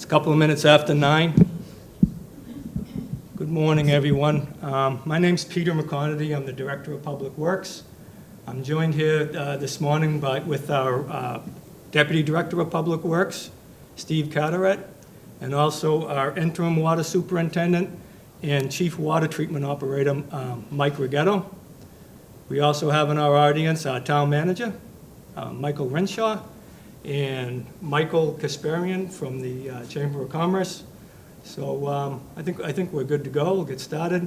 It's a couple of minutes after 9. Good morning, everyone. My name's Peter McConaty. I'm the Director of Public Works. I'm joined here this morning with our Deputy Director of Public Works, Steve Carteret, and also our Interim Water Superintendent and Chief Water Treatment Operator, Mike Rigetto. We also have in our audience our Town Manager, Michael Renshaw, and Michael Kasparian from the Chamber of Commerce. So I think we're good to go. We'll get started.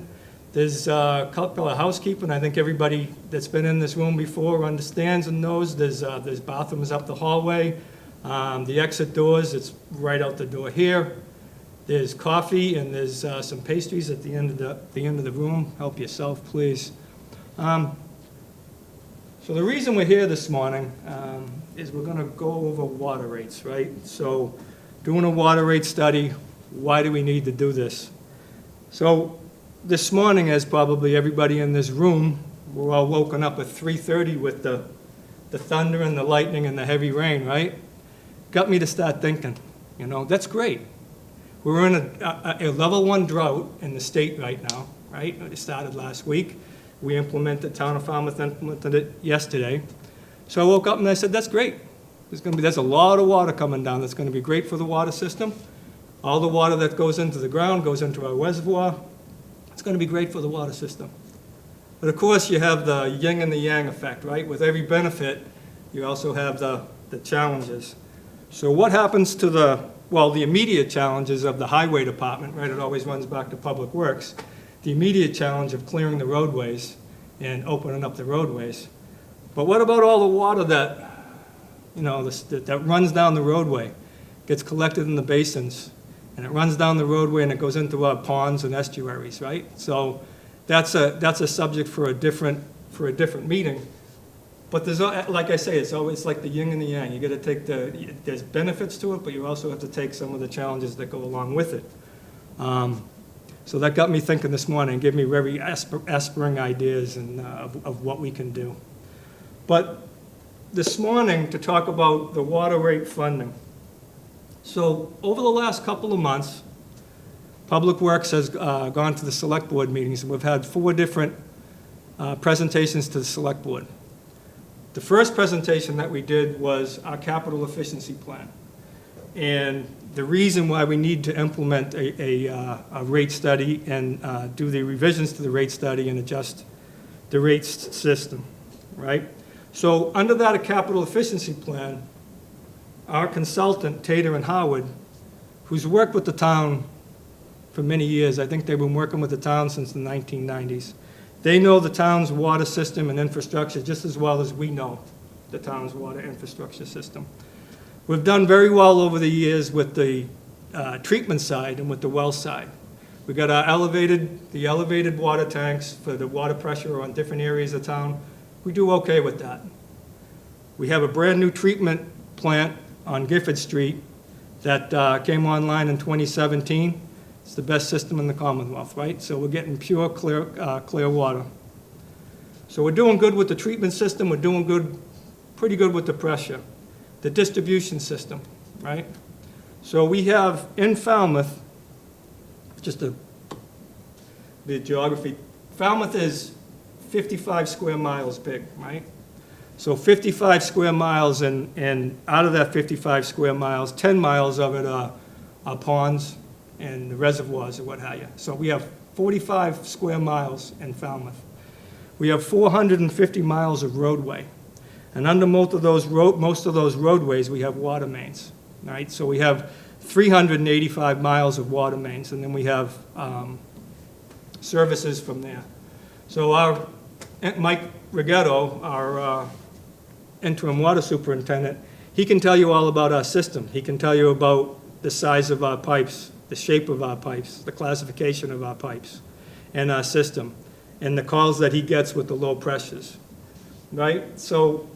There's a couple of housekeeping. I think everybody that's been in this room before understands and knows there's bathrooms up the hallway. The exit doors, it's right out the door here. There's coffee and there's some pastries at the end of the room. Help yourself, please. So the reason we're here this morning is we're going to go over water rates, right? So doing a water rate study, why do we need to do this? So this morning, as probably everybody in this room, we're all woken up at 3:30 with the thunder and the lightning and the heavy rain, right? Got me to start thinking, that's great. We're in a level 1 drought in the state right now, right? It started last week. Town of Falmouth implemented it yesterday. So I woke up and I said, that's great. There's a lot of water coming down that's going to be great for the water system. All the water that goes into the ground goes into our reservoir. It's going to be great for the water system. But of course, you have the yin and the yang effect, right? With every benefit, you also have the challenges. So what happens to the immediate challenges of the highway department, right? It always runs back to Public Works. The immediate challenge of clearing the roadways and opening up the roadways. But what about all the water that, that runs down the roadway, gets collected in the basins, and it runs down the roadway and it goes into our ponds and estuaries, right? So that's a subject for a different meeting. But there's, like I say, it's always like the yin and the yang. You got to take there's benefits to it, but you also have to take some of the challenges that go along with it. So that got me thinking this morning, gave me very aspiring ideas of what we can do. But this morning, to talk about the water rate funding. So over the last couple of months, Public Works has gone to the Select Board meetings, and we've had 4 different presentations to the Select Board. The first presentation that we did was our capital efficiency plan. And the reason why we need to implement a rate study and do the revisions to the rate study and adjust the rates system, right? So under that capital efficiency plan, our consultant, Tater and Howard, who's worked with the town for many years, I think they've been working with the town since the 1990s, they know the town's water system and infrastructure just as well as we know the town's water infrastructure system. We've done very well over the years with the treatment side and with the well side. We got our elevated water tanks for the water pressure on different areas of town. We do okay with that. We have a brand new treatment plant on Gifford Street that came online in 2017. It's the best system in the Commonwealth, right? So we're getting pure, clear water. So we're doing good with the treatment system. We're doing pretty good with the pressure. The distribution system, right? So we have in Falmouth, the geography, Falmouth is 55 square miles big, right? So 55 square miles, and out of that 55 square miles, 10 miles of it are ponds and the reservoirs or what have you. So we have 45 square miles in Falmouth. We have 450 miles of roadway. And under most of those roadways, we have water mains, right? So we have 385 miles of water mains, and then we have services from there. So our Mike Rigetto, our interim water superintendent, he can tell you all about our system. He can tell you about the size of our pipes, the shape of our pipes, the classification of our pipes, and our system, and the calls that he gets with the low pressures, right? So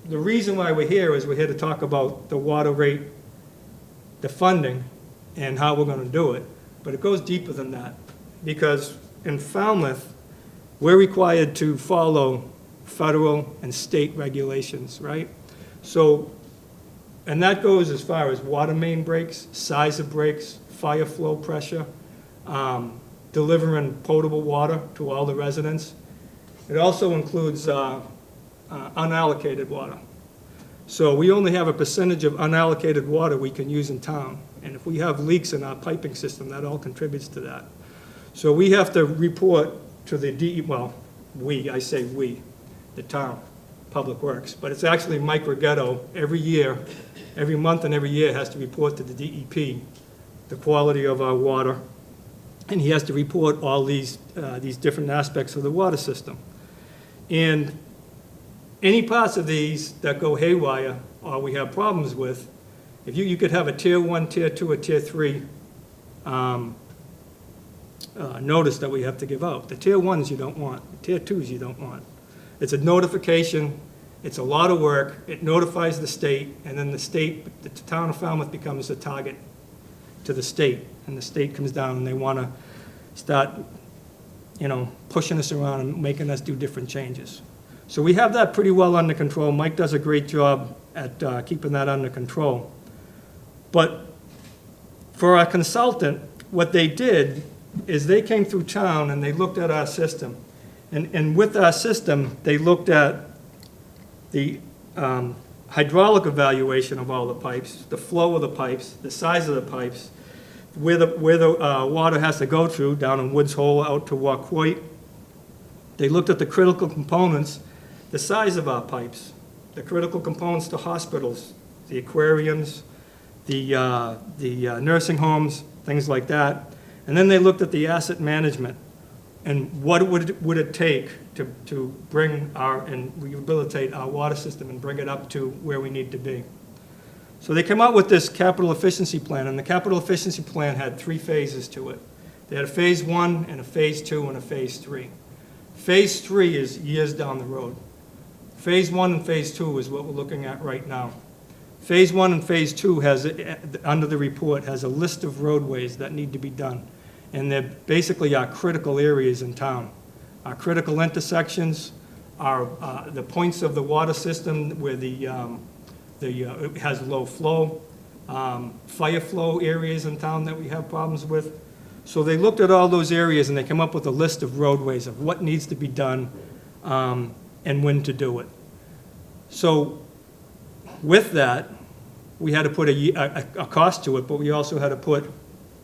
the reason why we're here is we're here to talk about the water rate, the funding, and how we're going to do it. But it goes deeper than that, because in Falmouth, we're required to follow federal and state regulations, right? So And that goes as far as water main breaks, size of breaks, fire flow pressure, delivering potable water to all the residents. It also includes unallocated water. So we only have a percentage of unallocated water we can use in town. And if we have leaks in our piping system, that all contributes to that. So we have to report to the I say we, the town, Public Works. But it's actually Mike Rigetto every year, every month and every year has to report to the DEP the quality of our water. And he has to report all these different aspects of the water system. And any parts of these that go haywire or we have problems with, if you could have a tier 1, tier 2, or tier 3 notice that we have to give out. The tier 1s you don't want, the tier 2s you don't want. It's a notification, it's a lot of work, it notifies the state, and then the town of Falmouth becomes a target to the state, and the state comes down and they want to start, pushing us around and making us do different changes. So we have that pretty well under control. Mike does a great job at keeping that under control. But for our consultant, what they did is they came through town and they looked at our system. And with our system, they looked at the hydraulic evaluation of all the pipes, the flow of the pipes, the size of the pipes, where the water has to go through, down in Woods Hole out to Wauquoit. They looked at the critical components, the size of our pipes, the critical components to hospitals, the aquariums, the nursing homes, things like that. And then they looked at the asset management and what would it take to bring and rehabilitate our water system and bring it up to where we need to be. So they came out with this capital efficiency plan, and the capital efficiency plan had 3 phases to it. They had a phase 1 and a phase 2 and a phase 3. Phase 3 is years down the road. Phase 1 and phase 2 is what we're looking at right now. Phase 1 and phase 2 has, under the report, has a list of roadways that need to be done. And they're basically our critical areas in town. Our critical intersections are the points of the water system where it has low flow, fire flow areas in town that we have problems with. So they looked at all those areas and they came up with a list of roadways of what needs to be done and when to do it. So with that, we had to put a cost to it, but we also had to put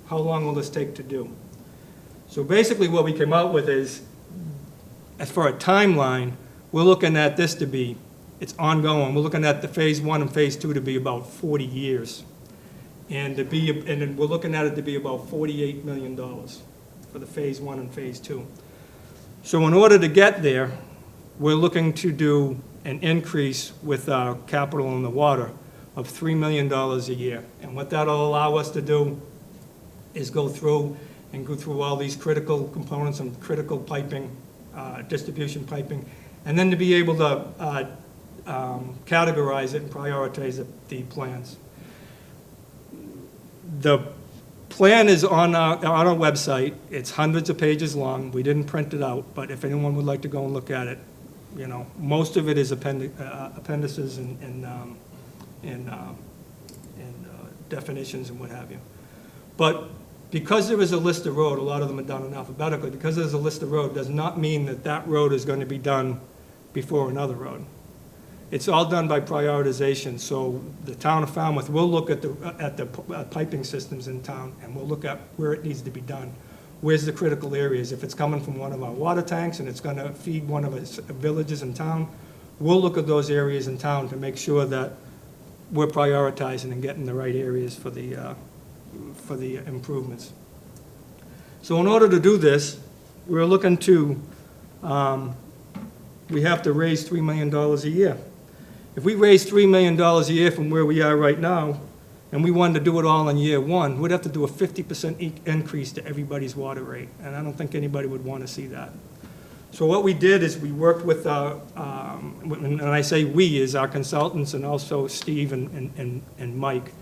how long will this take to do. So basically what we came out with is, as for a timeline, we're looking at this to be, it's ongoing. We're looking at the phase 1 and phase 2 to be about 40 years. And then we're looking at it to be about $48 million for the phase 1 and phase 2. So in order to get there, we're looking to do an increase with our capital in the water of $3 million a year. And what that'll allow us to do is go through all these critical components and critical piping, distribution piping, and then to be able to categorize it and prioritize the plans. The plan is on our website. It's hundreds of pages long. We didn't print it out, but if anyone would like to go and look at it, most of it is appendices and definitions and what have you. But because there is a list of road, a lot of them are done in alphabetically, because there's a list of road does not mean that that road is going to be done before another road. It's all done by prioritization. So the town of Falmouth will look at the piping systems in town, and we'll look at where it needs to be done. Where's the critical areas? If it's coming from one of our water tanks and it's going to feed one of its villages in town, we'll look at those areas in town to make sure that we're prioritizing and getting the right areas for the improvements. So in order to do this, we're looking to, we have to raise $3 million a year. If we raise $3 million a year from where we are right now, and we wanted to do it all in year 1, we'd have to do a 50% increase to everybody's water rate, and I don't think anybody would want to see that. So what we did is we worked with our, and I say we, is our consultants and also Steve and Mike,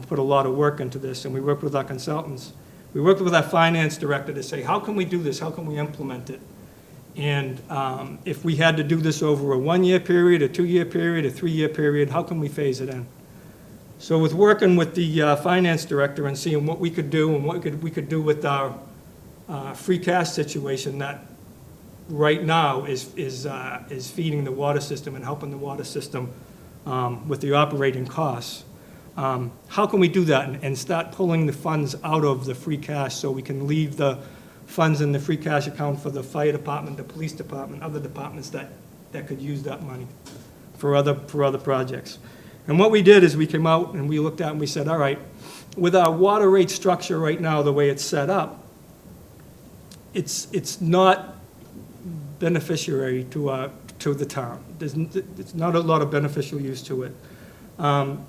put a lot of work into this, and we worked with our consultants. We worked with our finance director to say, how can we do this? How can we implement it? And if we had to do this over a 1-year period, a 2-year period, a 3-year period, how can we phase it in? So with working with the finance director and seeing what we could do and what we could do with our free cash situation that right now is feeding the water system and helping the water system with the operating costs. How can we do that and start pulling the funds out of the free cash so we can leave the funds in the free cash account for the fire department, the police department, other departments that could use that money for other projects? And what we did is we came out and we looked at and we said, all right, with our water rate structure right now, the way it's set up, it's not beneficiary to the town. It's not a lot of beneficial use to it.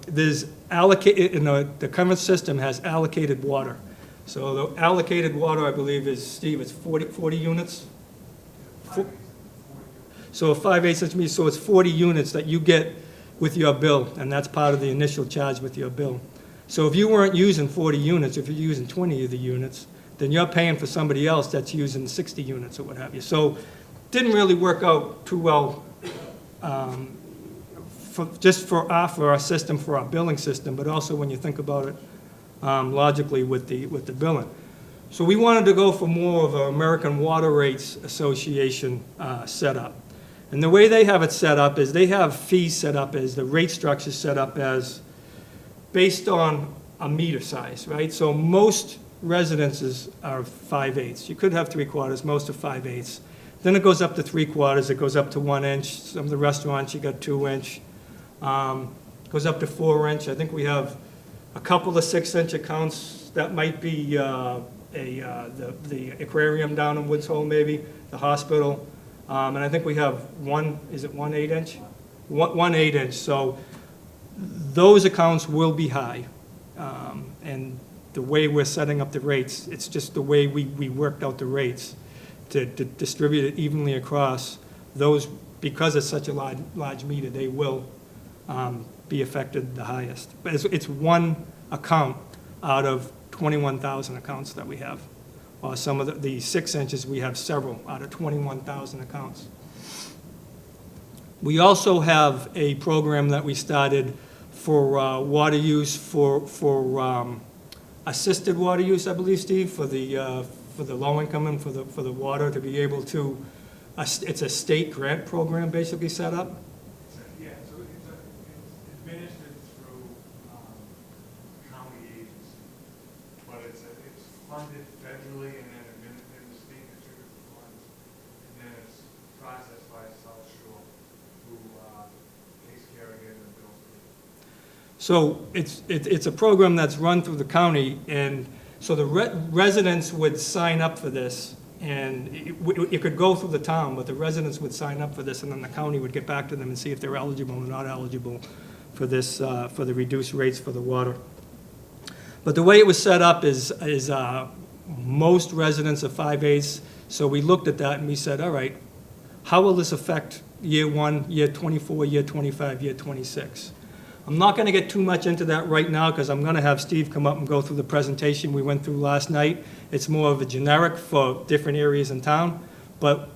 There's allocated, the current system has allocated water. So the allocated water, I believe, is, Steve, it's 40 units? So 5/8 inch meter, so it's 40 units that you get with your bill, and that's part of the initial charge with your bill. So if you weren't using 40 units, if you're using 20 of the units, then you're paying for somebody else that's using 60 units or what have you. So didn't really work out too well for our system, for our billing system, but also when you think about it logically with the billing. So we wanted to go for more of an American Water Rates Association setup. And the way they have it set up is they have fees set up as, the rate structure set up as based on a meter size, right? So most residences are 5/8. You could have 3/4, most are 5/8. Then it goes up to 3/4, it goes up to 1 inch. Some of the restaurants, you got 2 inch. Goes up to 4 inch. I think we have a couple of 6 inch accounts. That might be the aquarium down in Woods Hole maybe, the hospital. And I think we have one 8 inch? One 8 inch. So those accounts will be high. And the way we're setting up the rates, it's just the way we worked out the rates to distribute it evenly across those, because it's such a large meter, they will be affected the highest. But it's one account out of 21,000 accounts that we have. Or some of the 6 inches, we have several out of 21,000 accounts. We also have a program that we started for water use, for assisted water use, I believe, Steve, for the low income and for the water to be able to, it's a state grant program basically set up. Yeah, so it's administered through county agency, but it's funded federally and then administered in the state distributed funds, and then it's processed by South Shore, who takes care of getting the bills paid. So it's a program that's run through the county, and so the residents would sign up for this, and it could go through the town, but the residents would sign up for this, and then the county would get back to them and see if they're eligible or not eligible for this, for the reduced rates for the water. But the way it was set up is most residents are 5/8, so we looked at that and we said, all right, how will this affect year 1, year 24, year 25, year 26? I'm not going to get too much into that right now because I'm going to have Steve come up and go through the presentation we went through last night. It's more of a generic for different areas in town. But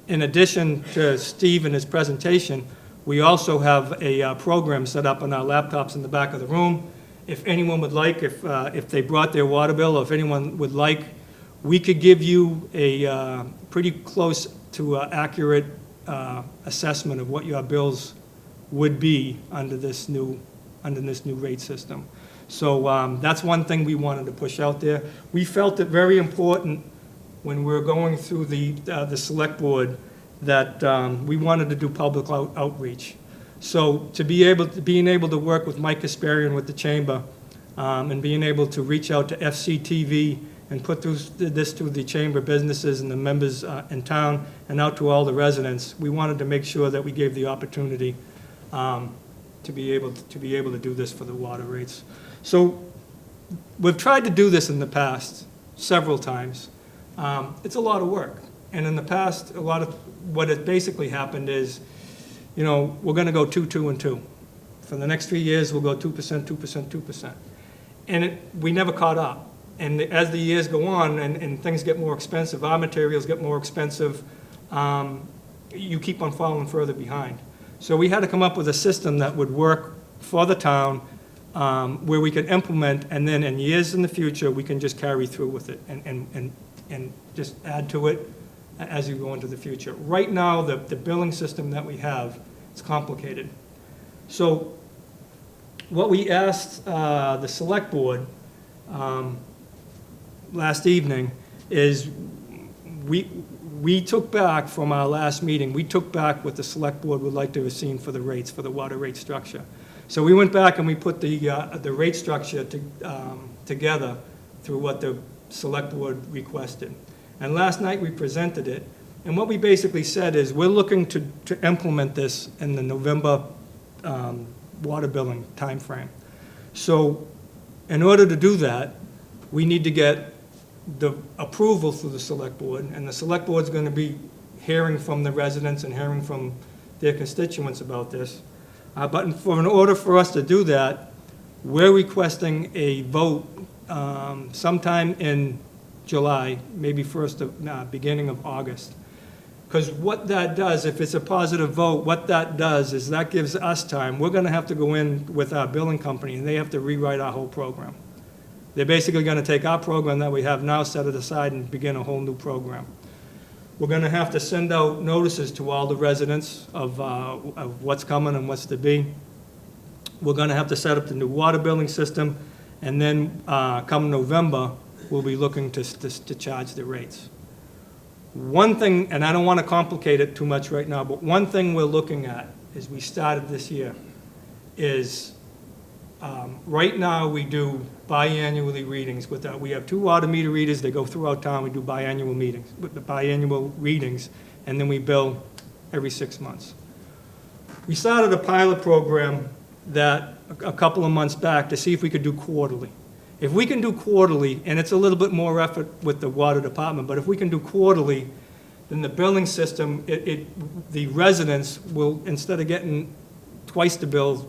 in addition to Steve and his presentation, we also have a program set up on our laptops in the back of the room. If anyone would like, if they brought their water bill, or if anyone would like, we could give you a pretty close to accurate assessment of what your bills would be under this new rate system. So that's one thing we wanted to push out there. We felt it very important when we were going through the select board that we wanted to do public outreach. So being able to work with Mike Kasparian with the chamber and being able to reach out to FCTV and put this to the chamber businesses and the members in town and out to all the residents, we wanted to make sure that we gave the opportunity to be able to do this for the water rates. So we've tried to do this in the past several times. It's a lot of work. And in the past, a lot of what had basically happened is, you know, we're going to go 2, 2, and 2. For the next 3 years, we'll go 2%, 2%, 2%. And we never caught up. And as the years go on and things get more expensive, our materials get more expensive, you keep on falling further behind. So we had to come up with a system that would work for the town, where we can implement, and then in years in the future, we can just carry through with it and just add to it as you go into the future. Right now, the billing system that we have is complicated. So what we asked the select board last evening is we took back from our last meeting, we took back what the select board would like to have seen for the rates, for the water rate structure. So we went back and we put the rate structure together through what the select board requested. And last night we presented it, and what we basically said is we're looking to implement this in the November water billing timeframe. So in order to do that, we need to get the approval through the select board, and the select board's going to be hearing from the residents and hearing from their constituents about this. But in order for us to do that, we're requesting a vote sometime in July, maybe beginning of August. Because what that does, if it's a positive vote, what that does is that gives us time. We're going to have to go in with our billing company, and they have to rewrite our whole program. They're basically going to take our program that we have now, set it aside, and begin a whole new program. We're going to have to send out notices to all the residents of what's coming and what's to be. We're going to have to set up the new water billing system, and then come November, we'll be looking to charge the rates. One thing, and I don't want to complicate it too much right now, but one thing we're looking at as we started this year is right now we do biannually readings. We have 2 water meter readers. They go throughout town. We do biannual readings, and then we bill every 6 months. We started a pilot program that a couple of months back to see if we could do quarterly. If we can do quarterly, and it's a little bit more effort with the water department, but if we can do quarterly, then the billing system, the residents will, instead of getting twice the bill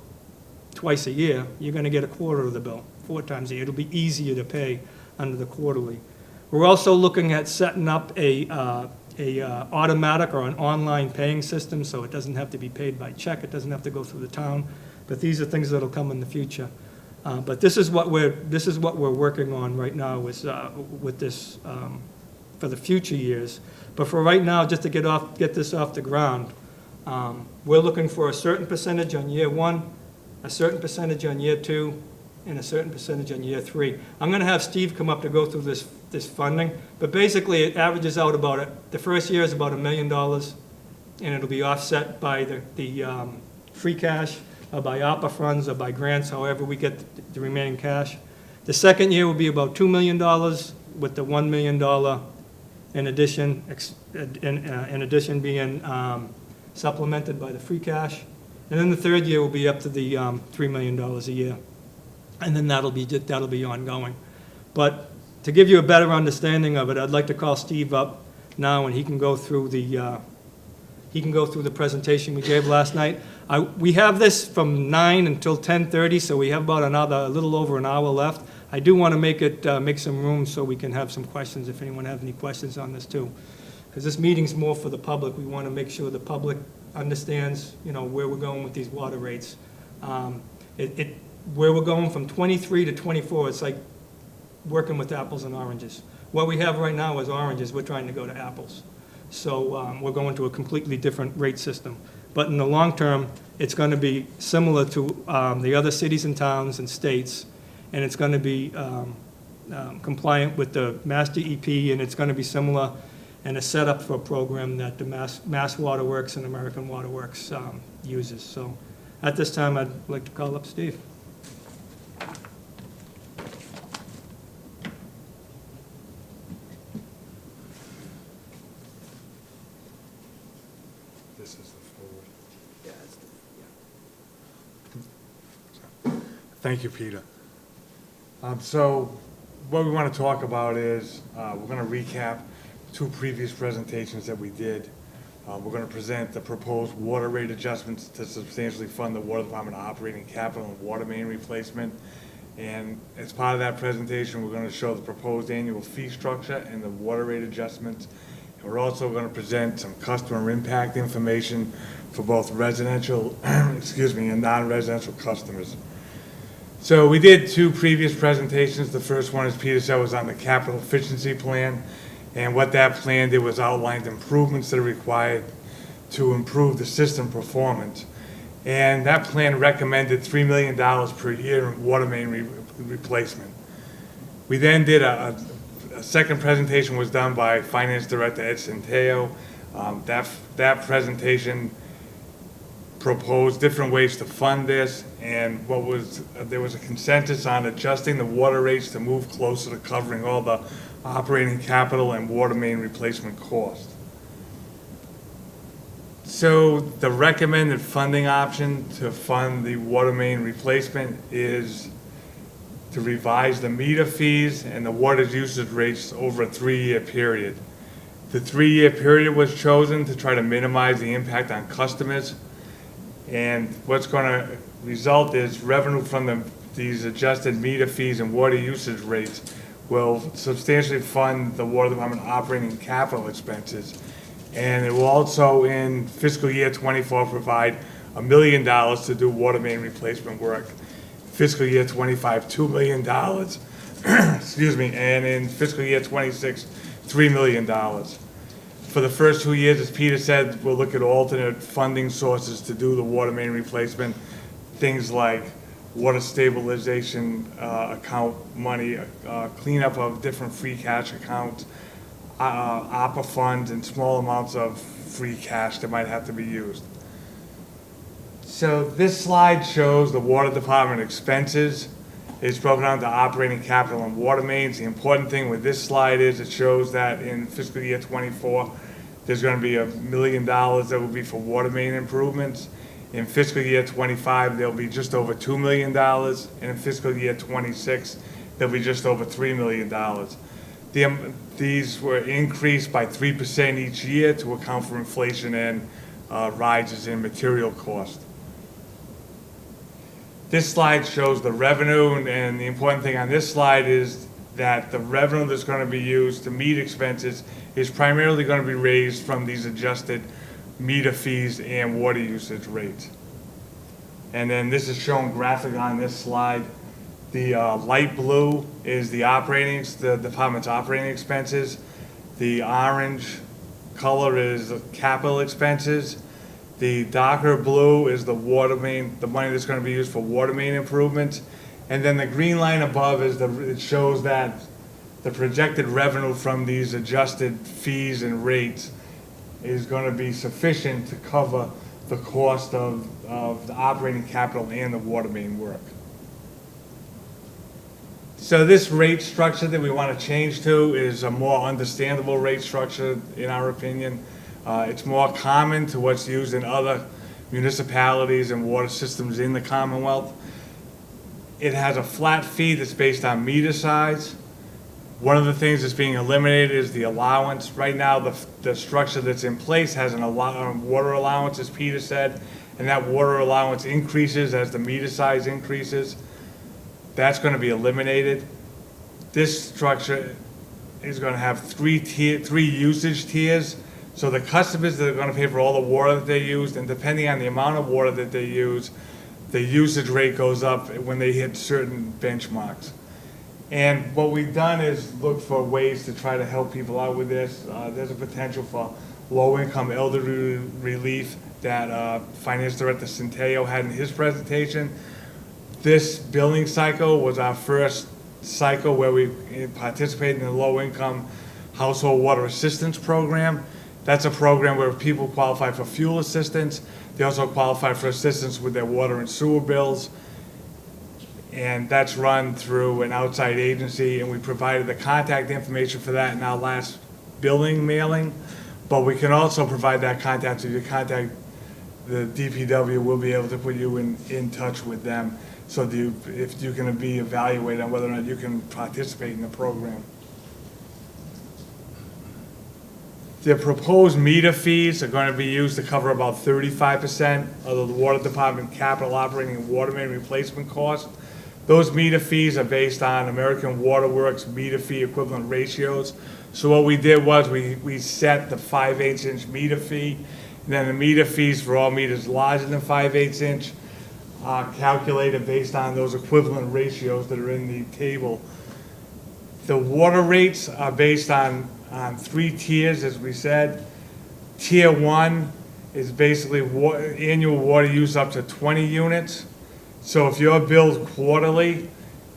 twice a year, you're going to get a quarter of the bill 4 times a year. It'll be easier to pay under the quarterly. We're also looking at setting up a automatic or an online paying system, so it doesn't have to be paid by check. It doesn't have to go through the town. But these are things that'll come in the future. But this is what we're working on right now is with this for the future years. But for right now, just to get this off the ground, we're looking for a certain percentage on year 1, a certain percentage on year 2, and a certain percentage on year 3. I'm going to have Steve come up to go through this funding, but basically it averages out about it. The first year is about $1 million, and it'll be offset by the free cash, or by ARPA funds, or by grants, however we get the remaining cash. The second year will be about $2 million, with the $1 million in addition being supplemented by the free cash. And then the third year will be up to the $3 million a year. And then that'll be ongoing. But to give you a better understanding of it, I'd like to call Steve up now, and he can go through the presentation we gave last night. We have this from 9 until 10:30, so we have about a little over an hour left. I do want to make some room so we can have some questions if anyone has any questions on this too. Because this meeting's more for the public. We want to make sure the public understands, where we're going with these water rates. Where we're going from 23 to 24, it's like working with apples and oranges. What we have right now is oranges. We're trying to go to apples. So we're going to a completely different rate system. But in the long term, it's going to be similar to the other cities and towns and states, and it's going to be compliant with the Mass DEP, and it's going to be similar and a setup for a program that the Mass Water Works and American Water Works uses. So at this time, I'd like to call up Steve. This is the forward. Yeah. Thank you, Peter. So what we want to talk about is we're going to recap 2 previous presentations that we did. We're going to present the proposed water rate adjustments to substantially fund the water department operating capital and water main replacement. And as part of that presentation, we're going to show the proposed annual fee structure and the water rate adjustments. And we're also going to present some customer impact information for both residential, and non-residential customers. So we did two previous presentations. The first one, as Peter said, was on the capital efficiency plan. And what that plan did was outlined improvements that are required to improve the system performance. And that plan recommended $3 million per year in water main replacement. We then did a second presentation was done by Finance Director Ed Centeo. That presentation proposed different ways to fund this, and there was a consensus on adjusting the water rates to move closer to covering all the operating capital and water main replacement costs. So the recommended funding option to fund the water main replacement is to revise the meter fees and the water usage rates over a 3-year period. The 3-year period was chosen to try to minimize the impact on customers. And what's going to result is revenue from these adjusted meter fees and water usage rates will substantially fund the water department operating capital expenses. And it will also, in fiscal year 24, provide $1 million to do water main replacement work. Fiscal year 25, $2 million, excuse me, and in fiscal year 26, $3 million. For the first 2 years, as Peter said, we'll look at alternate funding sources to do the water main replacement, things like water stabilization account money, cleanup of different free cash accounts, ARPA funds, and small amounts of free cash that might have to be used. So this slide shows the water department expenses. It's broken down to operating capital and water mains. The important thing with this slide is it shows that in fiscal year 24, there's going to be $1 million that will be for water main improvements. In fiscal year 25, there'll be just over $2 million. And in fiscal year 26, there'll be just over $3 million. These were increased by 3% each year to account for inflation and rises in material cost. This slide shows the revenue, and the important thing on this slide is that the revenue that's going to be used to meet expenses is primarily going to be raised from these adjusted meter fees and water usage rates. And then this is shown graphic on this slide. The light blue is the department's operating expenses. The orange color is the capital expenses. The darker blue is the water main, the money that's going to be used for water main improvements. And then the green line above it shows that the projected revenue from these adjusted fees and rates is going to be sufficient to cover the cost of the operating capital and the water main work. So this rate structure that we want to change to is a more understandable rate structure, in our opinion. It's more common to what's used in other municipalities and water systems in the Commonwealth. It has a flat fee that's based on meter size. One of the things that's being eliminated is the allowance. Right now, the structure that's in place has a water allowance, as Peter said, and that water allowance increases as the meter size increases. That's going to be eliminated. This structure is going to have three usage tiers. So the customers that are going to pay for all the water that they use, and depending on the amount of water that they use, the usage rate goes up when they hit certain benchmarks. And what we've done is look for ways to try to help people out with this. There's a potential for low-income elderly relief that Finance Director Centeo had in his presentation. This billing cycle was our first cycle where we participated in the low-income household water assistance program. That's a program where people qualify for fuel assistance. They also qualify for assistance with their water and sewer bills. And that's run through an outside agency, and we provided the contact information for that in our last billing mailing. But we can also provide that contact, so if you contact the DPW, we'll be able to put you in touch with them, so that if you can be evaluated on whether or not you can participate in the program. The proposed meter fees are going to be used to cover about 35% of the water department capital operating and water main replacement costs. Those meter fees are based on American Water Works meter fee equivalent ratios. So what we did was we set the 5/8 inch meter fee, and then the meter fees for all meters larger than 5/8 inch calculated based on those equivalent ratios that are in the table. The water rates are based on 3 tiers, as we said. Tier 1 is basically annual water use up to 20 units. So if you're billed quarterly,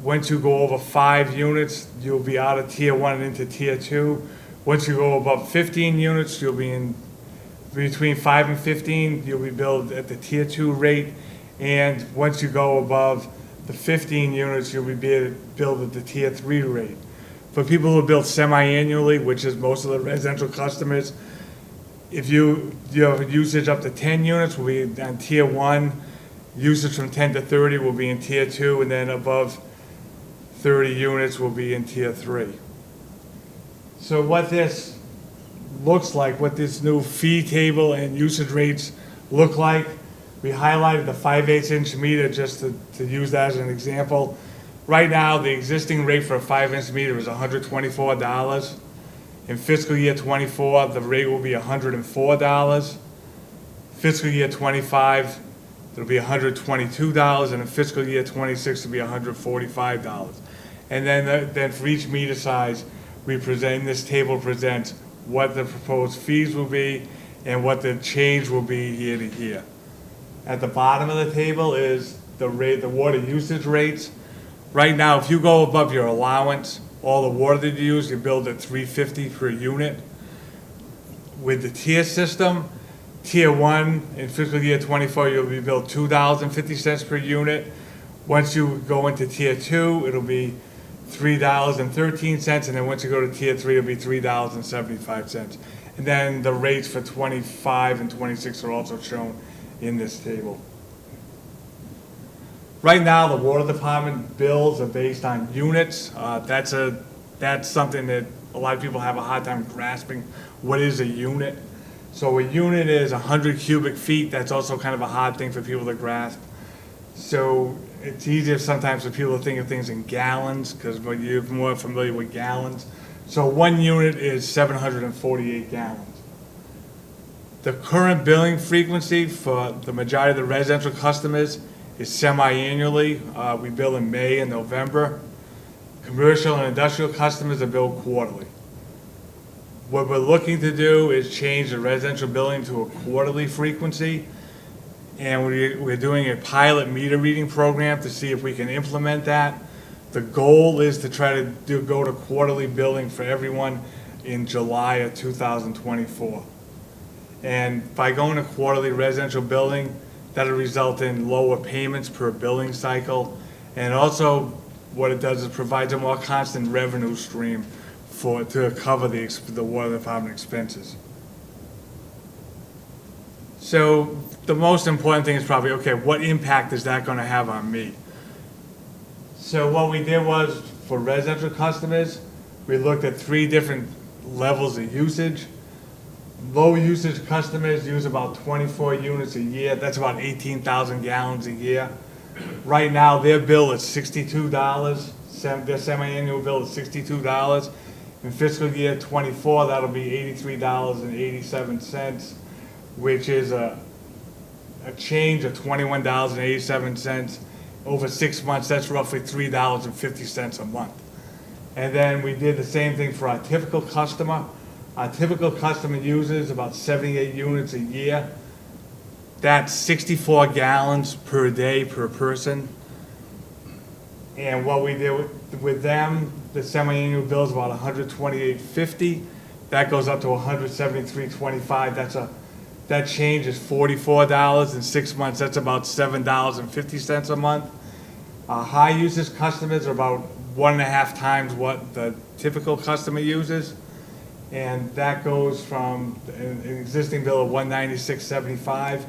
once you go over 5 units, you'll be out of Tier 1 and into Tier 2. Once you go above 15 units, you'll be in between 5 and 15, you'll be billed at the Tier 2 rate. And once you go above the 15 units, you'll be billed at the Tier 3 rate. For people who are billed semi-annually, which is most of the residential customers, if you have usage up to 10 units, will be on Tier 1. Usage from 10 to 30 will be in Tier 2, and then above 30 units will be in Tier 3. So what this looks like, what this new fee table and usage rates look like, we highlighted the 5/8 inch meter just to use that as an example. Right now, the existing rate for a 5-inch meter is $124. In fiscal year 24, the rate will be $104. Fiscal year 25, it'll be $122, and in fiscal year 26, it'll be $145. And then for each meter size, this table presents what the proposed fees will be and what the change will be year to year. At the bottom of the table is the water usage rates. Right now, if you go above your allowance, all the water that you use, you're billed at $3.50 per unit. With the tier system, Tier 1 in fiscal year 24, you'll be billed $2.50 per unit. Once you go into Tier 2, it'll be $3.13, and then once you go to Tier 3, it'll be $3.75. And then the rates for 25 and 26 are also shown in this table. Right now, the water department bills are based on units. That's something that a lot of people have a hard time grasping. What is a unit? So a unit is 100 cubic feet. That's also kind of a hard thing for people to grasp. So it's easier sometimes for people to think of things in gallons because you're more familiar with gallons. So 1 unit is 748 gallons. The current billing frequency for the majority of the residential customers is semi-annually. We bill in May and November. Commercial and industrial customers are billed quarterly. What we're looking to do is change the residential billing to a quarterly frequency, and we're doing a pilot meter reading program to see if we can implement that. The goal is to try to go to quarterly billing for everyone in July of 2024. And by going to quarterly residential billing, that'll result in lower payments per billing cycle. And also, what it does is provides a more constant revenue stream to cover the water department expenses. So the most important thing is probably, okay, what impact is that going to have on me? So what we did was, for residential customers, we looked at 3 different levels of usage. Low usage customers use about 24 units a year. That's about 18,000 gallons a year. Right now, their bill is $62. Their semi-annual bill is $62. In fiscal year 24, that'll be $83.87, which is a change of $21.87. Over 6 months, that's roughly $3.50 a month. And then we did the same thing for our typical customer. Our typical customer uses about 78 units a year. That's 64 gallons per day per person. And what we did with them, the semi-annual bill is about $128.50. That goes up to $173.25. That change is $44 in 6 months. That's about $7.50 a month. High usage customers are about 1.5 times what the typical customer uses. And that goes from an existing bill of $196.75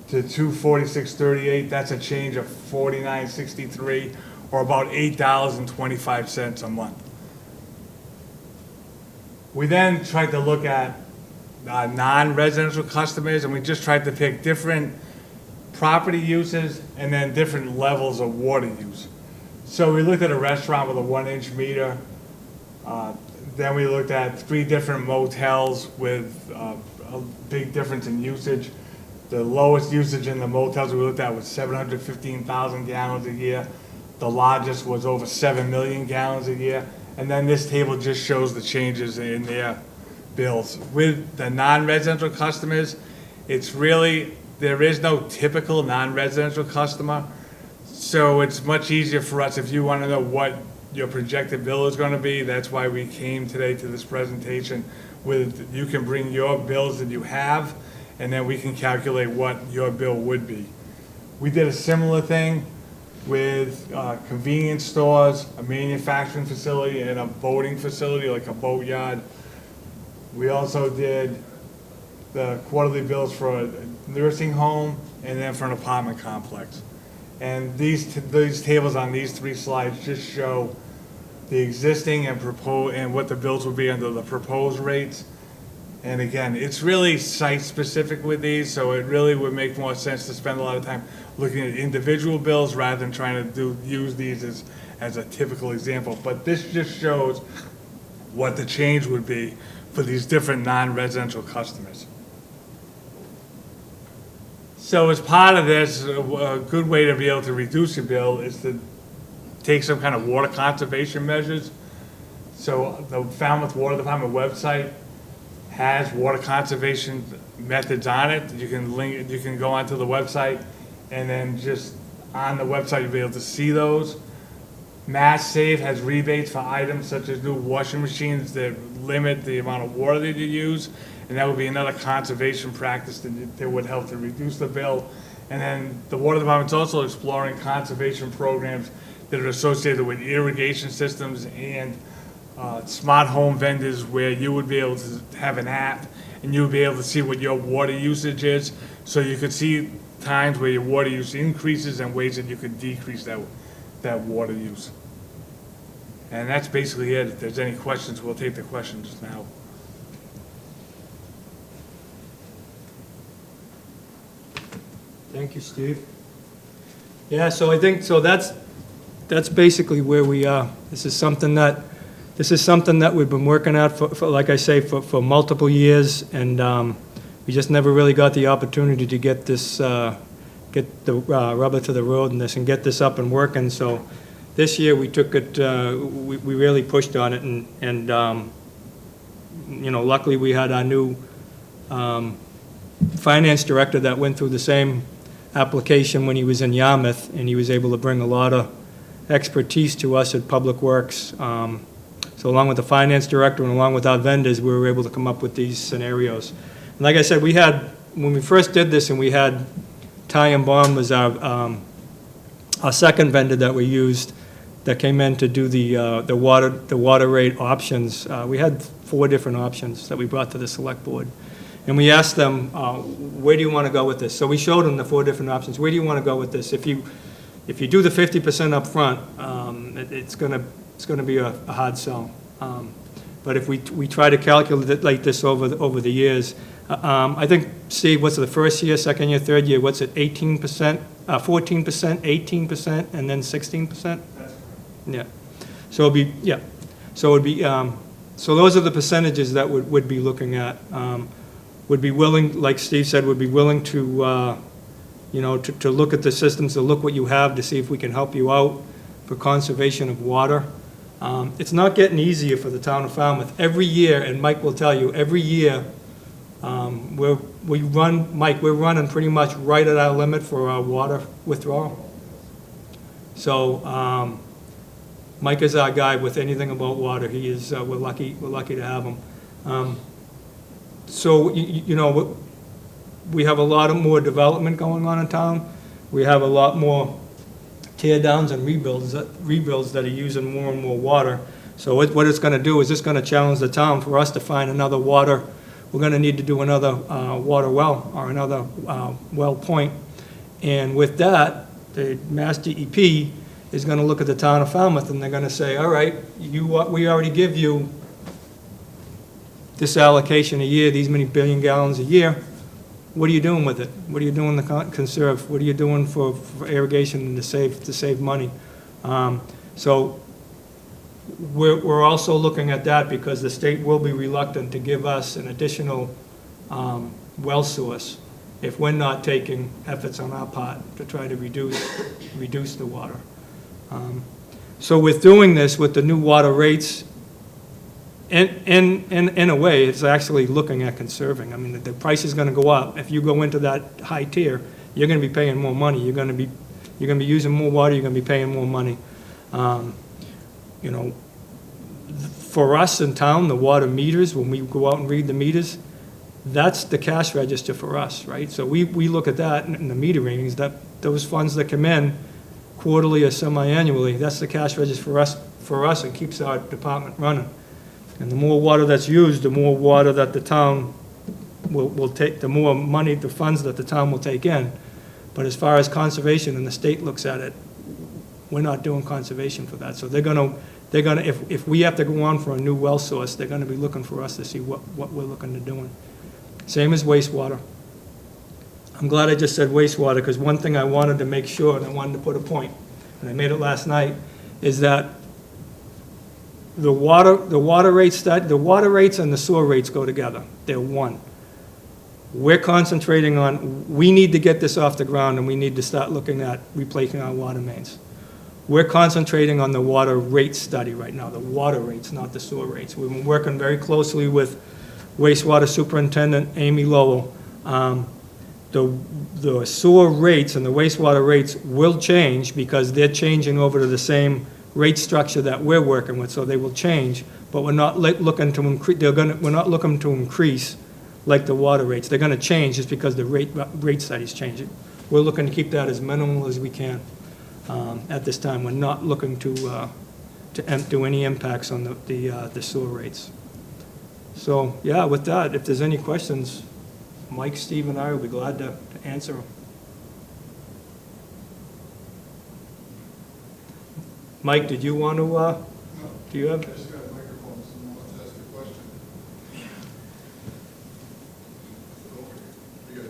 to $246.38. That's a change of $49.63, or about $8.25 a month. We then tried to look at non-residential customers, and we just tried to pick different property uses and then different levels of water use. So we looked at a restaurant with a 1-inch meter. Then we looked at 3 different motels with a big difference in usage. The lowest usage in the motels we looked at was 715,000 gallons a year. The largest was over 7 million gallons a year. And then this table just shows the changes in their bills. With the non-residential customers, it's really, there is no typical non-residential customer. So it's much easier for us if you want to know what your projected bill is going to be. That's why we came today to this presentation with, you can bring your bills that you have, and then we can calculate what your bill would be. We did a similar thing with convenience stores, a manufacturing facility, and a boating facility, like a boat yard. We also did the quarterly bills for a nursing home and then for an apartment complex. And these tables on these 3 slides just show the existing and proposed, and what the bills will be under the proposed rates. And again, it's really site-specific with these, so it really would make more sense to spend a lot of time looking at individual bills rather than trying to use these as a typical example. But this just shows what the change would be for these different non-residential customers. So as part of this, a good way to be able to reduce your bill is to take some kind of water conservation measures. So the Falmouth Water Department website has water conservation methods on it. You can go onto the website, and then just on the website you'll be able to see those. Mass Save has rebates for items such as new washing machines that limit the amount of water that you use, and that would be another conservation practice that would help to reduce the bill. And then the Water Department's also exploring conservation programs that are associated with irrigation systems and smart home vendors, where you would be able to have an app and you would be able to see what your water usage is, so you could see times where your water use increases and ways that you could decrease that water use. And that's basically it. If there's any questions, we'll take the questions now. Thank you, Steve. Yeah, so I think, so that's basically where we are. This is something that we've been working at for like I say, for multiple years, and we just never really got the opportunity to get this, get the rubber to the road in this and get this up and working. So this year we took it, we really pushed on it, and you know, luckily we had our new finance director that went through the same application when he was in Yarmouth, and he was able to bring a lot of expertise to us at Public Works. So along with the finance director and along with our vendors, we were able to come up with these scenarios. And like I said, we had, when we first did this, and we had Ty and Bond was our second vendor that we used that came in to do the water rate options. We had 4 different options that we brought to the select board. And we asked them, where do you want to go with this? So we showed them the 4 different options. Where do you want to go with this? If you do the 50% up front, it's going to be a hard sell. But if we try to calculate it like this over the years, I think, Steve, what's the first year, second year, third year, what's it, 18%, 14%, 18%, and then 16%? That's correct. Yeah. So it'd be, yeah. So it'd be, so those are the percentages that would be looking at. Would be willing, like Steve said, would be willing to, you know, to look at the systems, to look what you have, to see if we can help you out for conservation of water. It's not getting easier for the town of Falmouth. Every year, and Mike will tell you, every year, we're running pretty much right at our limit for our water withdrawal. So Mike is our guy with anything about water. He is, we're lucky to have him. So, you know, we have a lot of more development going on in town. We have a lot more tear downs and rebuilds that are using more and more water. So what it's going to do is it's going to challenge the town for us to find another water. We're going to need to do another water well or another well point. And with that, the Mass DEP is going to look at the town of Falmouth, and they're going to say, all right, we already give you this allocation a year, these many billion gallons a year. What are you doing with it? What are you doing to conserve? What are you doing for irrigation and to save money? So we're also looking at that because the state will be reluctant to give us an additional well source if we're not taking efforts on our part to try to reduce the water. So with doing this, with the new water rates, in a way, it's actually looking at conserving. I mean, the price is gonna go up. If you go into that high tier, you're gonna be paying more money. You're gonna be using more water, you're gonna be paying more money. You know, for us in town, the water meters, when we go out and read the meters, that's the cash register for us, right? So we look at that in the meter readings, that those funds that come in quarterly or semi-annually, that's the cash register for us, and keeps our department running. And the more water that's used, the more water that the town will take, the more money, the funds that the town will take in. But as far as conservation, and the state looks at it, we're not doing conservation for that. So they're gonna, if we have to go on for a new well source, they're gonna be looking for us to see what we're looking to doing. Same as wastewater. I'm glad I just said wastewater, because one thing I wanted to make sure, and I wanted to put a point, and I made it last night, is that the water rates and the sewer rates go together. They're one. We're concentrating on, we need to get this off the ground, and we need to start looking at replacing our water mains. We're concentrating on the water rate study right now, the water rates, not the sewer rates. We've been working very closely with wastewater superintendent Amy Lowell. The sewer rates and the wastewater rates will change because they're changing over to the same rate structure that we're working with, so they will change, but we're not looking to increase, we're not looking to increase like the water rates. They're gonna change just because the rate study's changing. We're looking to keep that as minimal as we can at this time. We're not looking to do any impacts on the sewer rates. So, yeah, with that, if there's any questions, Mike, Steve, and I will be glad to answer them. Mike, did you want to, No. do you have? I just got a microphone, someone wants to ask a question. You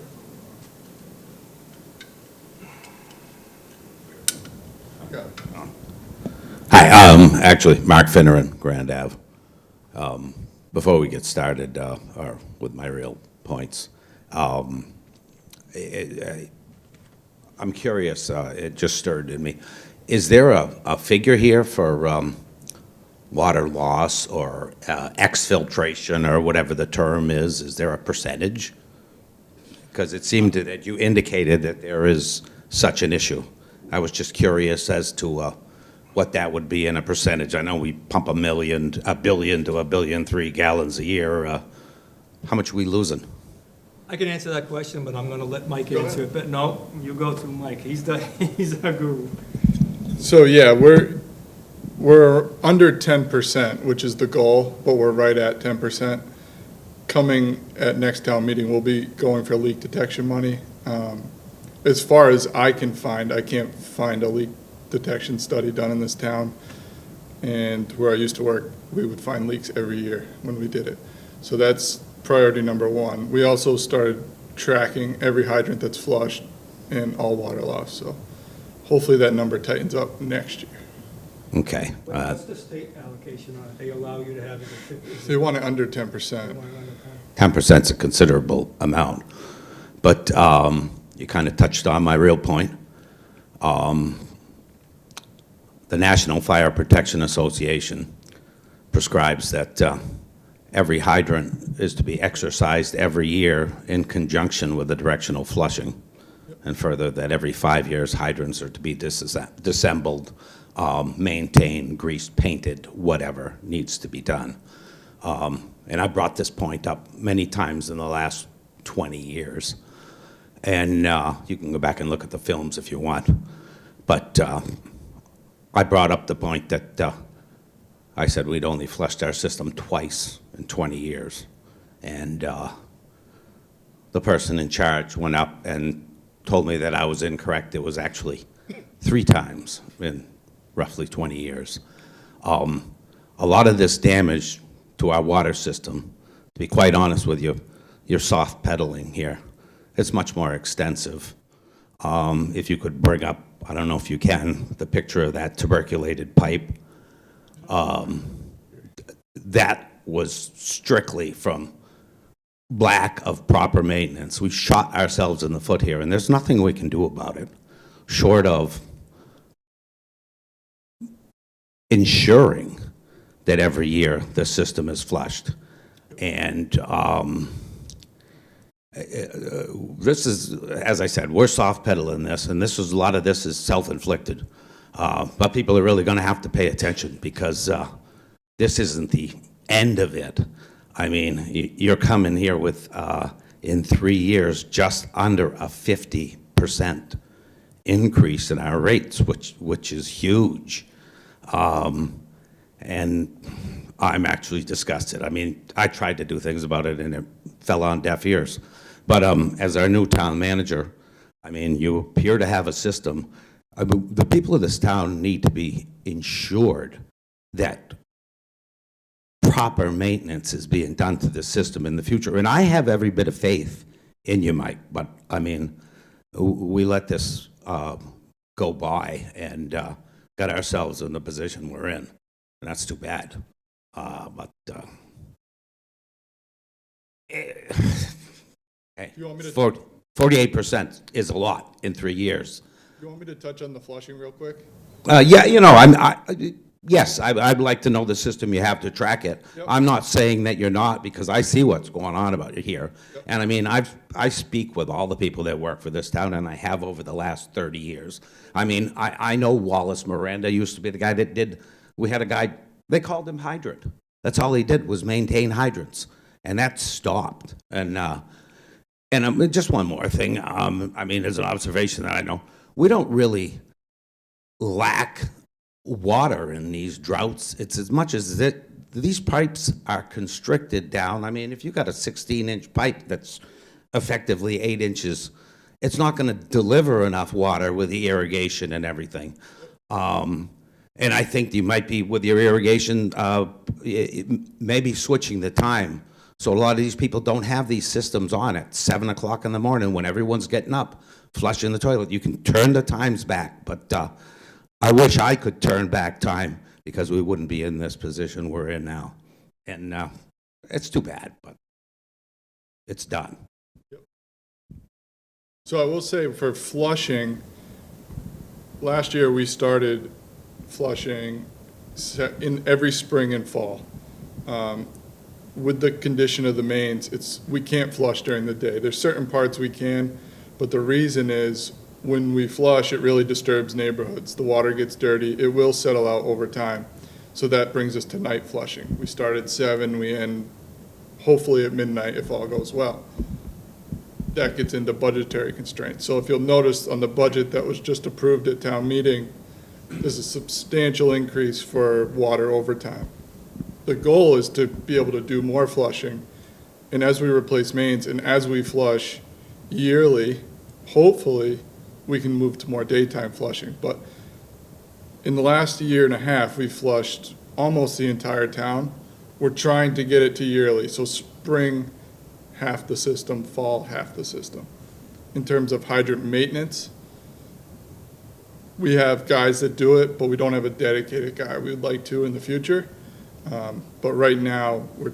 got it. Got it. Hi, actually, Mark Finneran, Grand Ave. Before we get started, or with my real points, I'm curious, it just stirred in me. Is there a figure here for water loss or exfiltration or whatever the term is? Is there a percentage? Because it seemed that you indicated that there is such an issue. I was just curious as to what that would be in a percentage. I know we pump 1 billion to 1.3 billion gallons a year. How much are we losing? I can answer that question, but I'm going to let Mike answer it. But no, you go through Mike. He's our guru. So, yeah, we're under 10%, which is the goal, but we're right at 10%. Coming at next town meeting, we'll be going for leak detection money. As far as I can find, I can't find a leak detection study done in this town. And where I used to work, we would find leaks every year when we did it. So that's priority number one. We also started tracking every hydrant that's flushed and all water loss. So hopefully that number tightens up next year. Okay. What's the state allocation on it? They allow you to have it at 50%. They want it under 10%. 10% is a considerable amount. But you kind of touched on my real point. The National Fire Protection Association prescribes that every hydrant is to be exercised every year in conjunction with the directional flushing. And further, that every 5 years, hydrants are to be disassembled, maintained, greased, painted, whatever needs to be done. And I brought this point up many times in the last 20 years. And you can go back and look at the films if you want. But I brought up the point that I said we'd only flushed our system twice in 20 years. And the person in charge went up and told me that I was incorrect. It was actually 3 times in roughly 20 years. A lot of this damage to our water system, to be quite honest with you, you're soft pedaling here. It's much more extensive. If you could bring up, I don't know if you can, the picture of that tuberculated pipe. That was strictly from lack of proper maintenance. We've shot ourselves in the foot here, and there's nothing we can do about it, short of ensuring that every year the system is flushed. And this is, as I said, we're soft pedaling this, and this is, a lot of this is self-inflicted. But people are really going to have to pay attention, because this isn't the end of it. I mean, you're coming here with, in 3 years, just under a 50% increase in our rates, which is huge. And I'm actually disgusted. I mean, I tried to do things about it, and it fell on deaf ears. But as our new town manager, I mean, you appear to have a system. The people of this town need to be ensured that proper maintenance is being done to the system in the future. And I have every bit of faith in you, Mike, but I mean, we let this go by and got ourselves in the position we're in, and that's too bad. Hey, You want me to- 48% is a lot in 3 years. You want me to touch on the flushing real quick? Yeah, you know, yes, I'd like to know the system you have to track it. Yep. I'm not saying that you're not, because I see what's going on about it here. Yep. And I mean, I speak with all the people that work for this town, and I have over the last 30 years. I mean, I know Wallace Miranda used to be the guy that did, we had a guy, they called him Hydrant. That's all he did, was maintain hydrants, and that stopped. And just one more thing, I mean, as an observation that I know, we don't really lack water in these droughts. It's as much as that these pipes are constricted down. I mean, if you've got a 16-inch pipe that's effectively 8 inches, it's not going to deliver enough water with the irrigation and everything. And I think you might be, with your irrigation, maybe switching the time. So a lot of these people don't have these systems on at 7 o'clock in the morning when everyone's getting up, flushing the toilet. You can turn the times back, but I wish I could turn back time, because we wouldn't be in this position we're in now. And it's too bad, but it's done. So I will say, for flushing, last year we started flushing in every spring and fall. With the condition of the mains, we can't flush during the day. There's certain parts we can, but the reason is, when we flush, it really disturbs neighborhoods. The water gets dirty. It will settle out over time. So that brings us to night flushing. We start at 7, we end hopefully at midnight if all goes well. That gets into budgetary constraints. So if you'll notice on the budget that was just approved at town meeting, there's a substantial increase for water overtime. The goal is to be able to do more flushing, and as we replace mains and as we flush yearly, hopefully we can move to more daytime flushing. But in the last year and a half, we flushed almost the entire town. We're trying to get it to yearly, so spring, half the system, fall, half the system. In terms of hydrant maintenance, we have guys that do it, but we don't have a dedicated guy. We would like to in the future. But right now, we're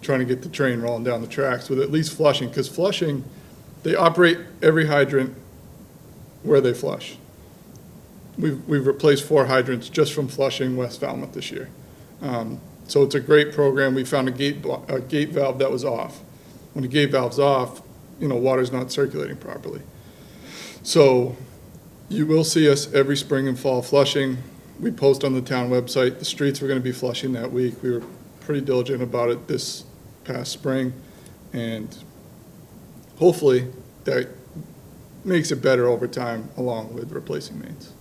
trying to get the train rolling down the tracks with at least flushing, because flushing, they operate every hydrant where they flush. We've replaced 4 hydrants just from flushing West Falmouth this year. So it's a great program. We found a gate valve that was off. When the gate valve's off, water's not circulating properly. So you will see us every spring and fall flushing. We post on the town website the streets we're going to be flushing that week. We were pretty diligent about it this past spring, and hopefully that makes it better over time, along with replacing mains.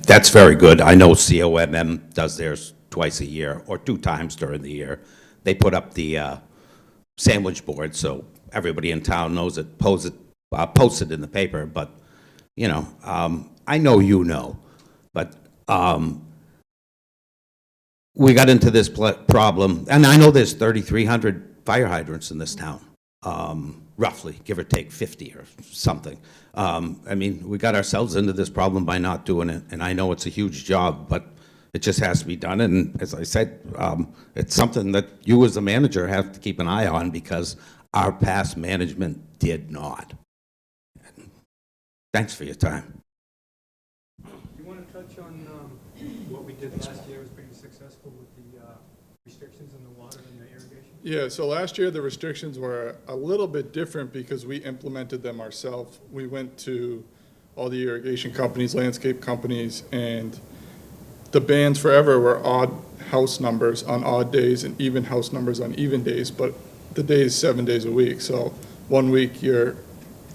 That's very good. I know COMM does theirs twice a year, or 2 times during the year. They put up the sandwich board, so everybody in town knows it, posted in the paper, but, I know you know, but we got into this problem, and I know there's 3,300 fire hydrants in this town, roughly, give or take 50 or something. I mean, we got ourselves into this problem by not doing it, and I know it's a huge job, but It just has to be done, and as I said, it's something that you as the manager have to keep an eye on because our past management did not. Thanks for your time. You want to touch on what we did last year was pretty successful with the restrictions in the water and the irrigation? Yeah, so last year the restrictions were a little bit different because we implemented them ourselves. We went to all the irrigation companies, landscape companies, and the bans forever were odd house numbers on odd days and even house numbers on even days, but the day is 7 days a week. So one week your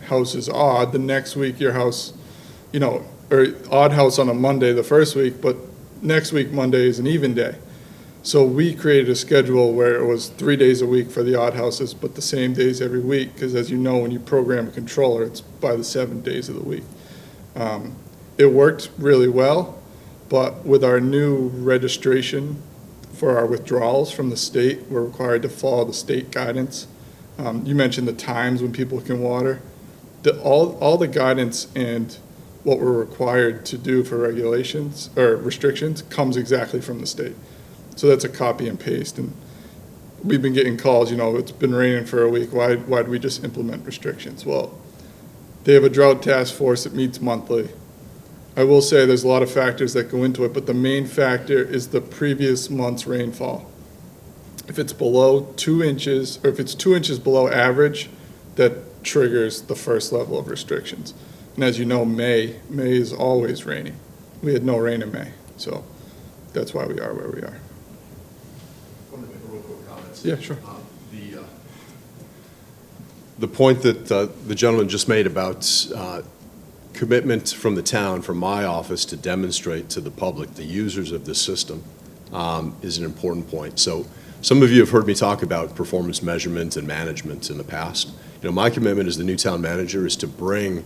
house is odd, the next week your house, or odd house on a Monday the first week, but next week Monday is an even day. So we created a schedule where it was 3 days a week for the odd houses, but the same days every week, because as you know, when you program a controller, it's by the 7 days of the week. It worked really well, but with our new registration for our withdrawals from the state, we're required to follow the state guidance. You mentioned the times when people can water. All the guidance and what we're required to do for regulations or restrictions comes exactly from the state. So that's a copy and paste. And we've been getting calls, it's been raining for a week. Why do we just implement restrictions? Well, they have a drought task force that meets monthly. I will say there's a lot of factors that go into it, but the main factor is the previous month's rainfall. If it's below 2 inches, or if it's 2 inches below average, that triggers the first level of restrictions. And as you know, May is always rainy. We had no rain in May, so that's why we are where we are. I want to make a real quick comment. Yeah, sure. The point that the gentleman just made about commitment from the town, from my office, to demonstrate to the public, the users of this system, is an important point. So some of you have heard me talk about performance measurement and management in the past. My commitment as the new town manager is to bring,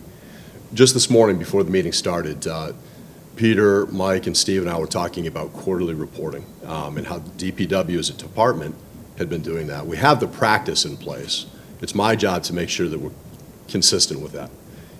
just this morning before the meeting started, Peter, Mike, and Steve and I were talking about quarterly reporting and how DPW as a department had been doing that. We have the practice in place. It's my job to make sure that we're consistent with that.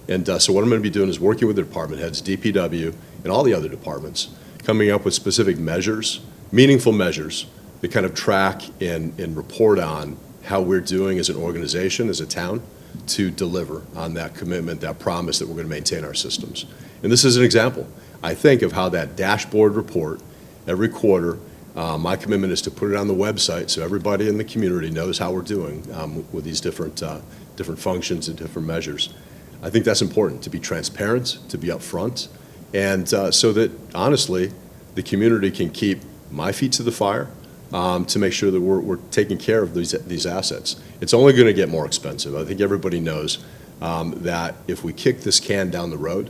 And so what I'm going to be doing is working with the department heads, DPW, and all the other departments, coming up with specific measures, meaningful measures that kind of track and report on how we're doing as an organization, as a town, to deliver on that commitment, that promise that we're going to maintain our systems. And this is an example, I think, of how that dashboard report every quarter, my commitment is to put it on the website so everybody in the community knows how we're doing with these different functions and different measures. I think that's important, to be transparent, to be upfront, and so that, honestly, the community can keep my feet to the fire to make sure that we're taking care of these assets. It's only going to get more expensive. I think everybody knows that if we kick this can down the road,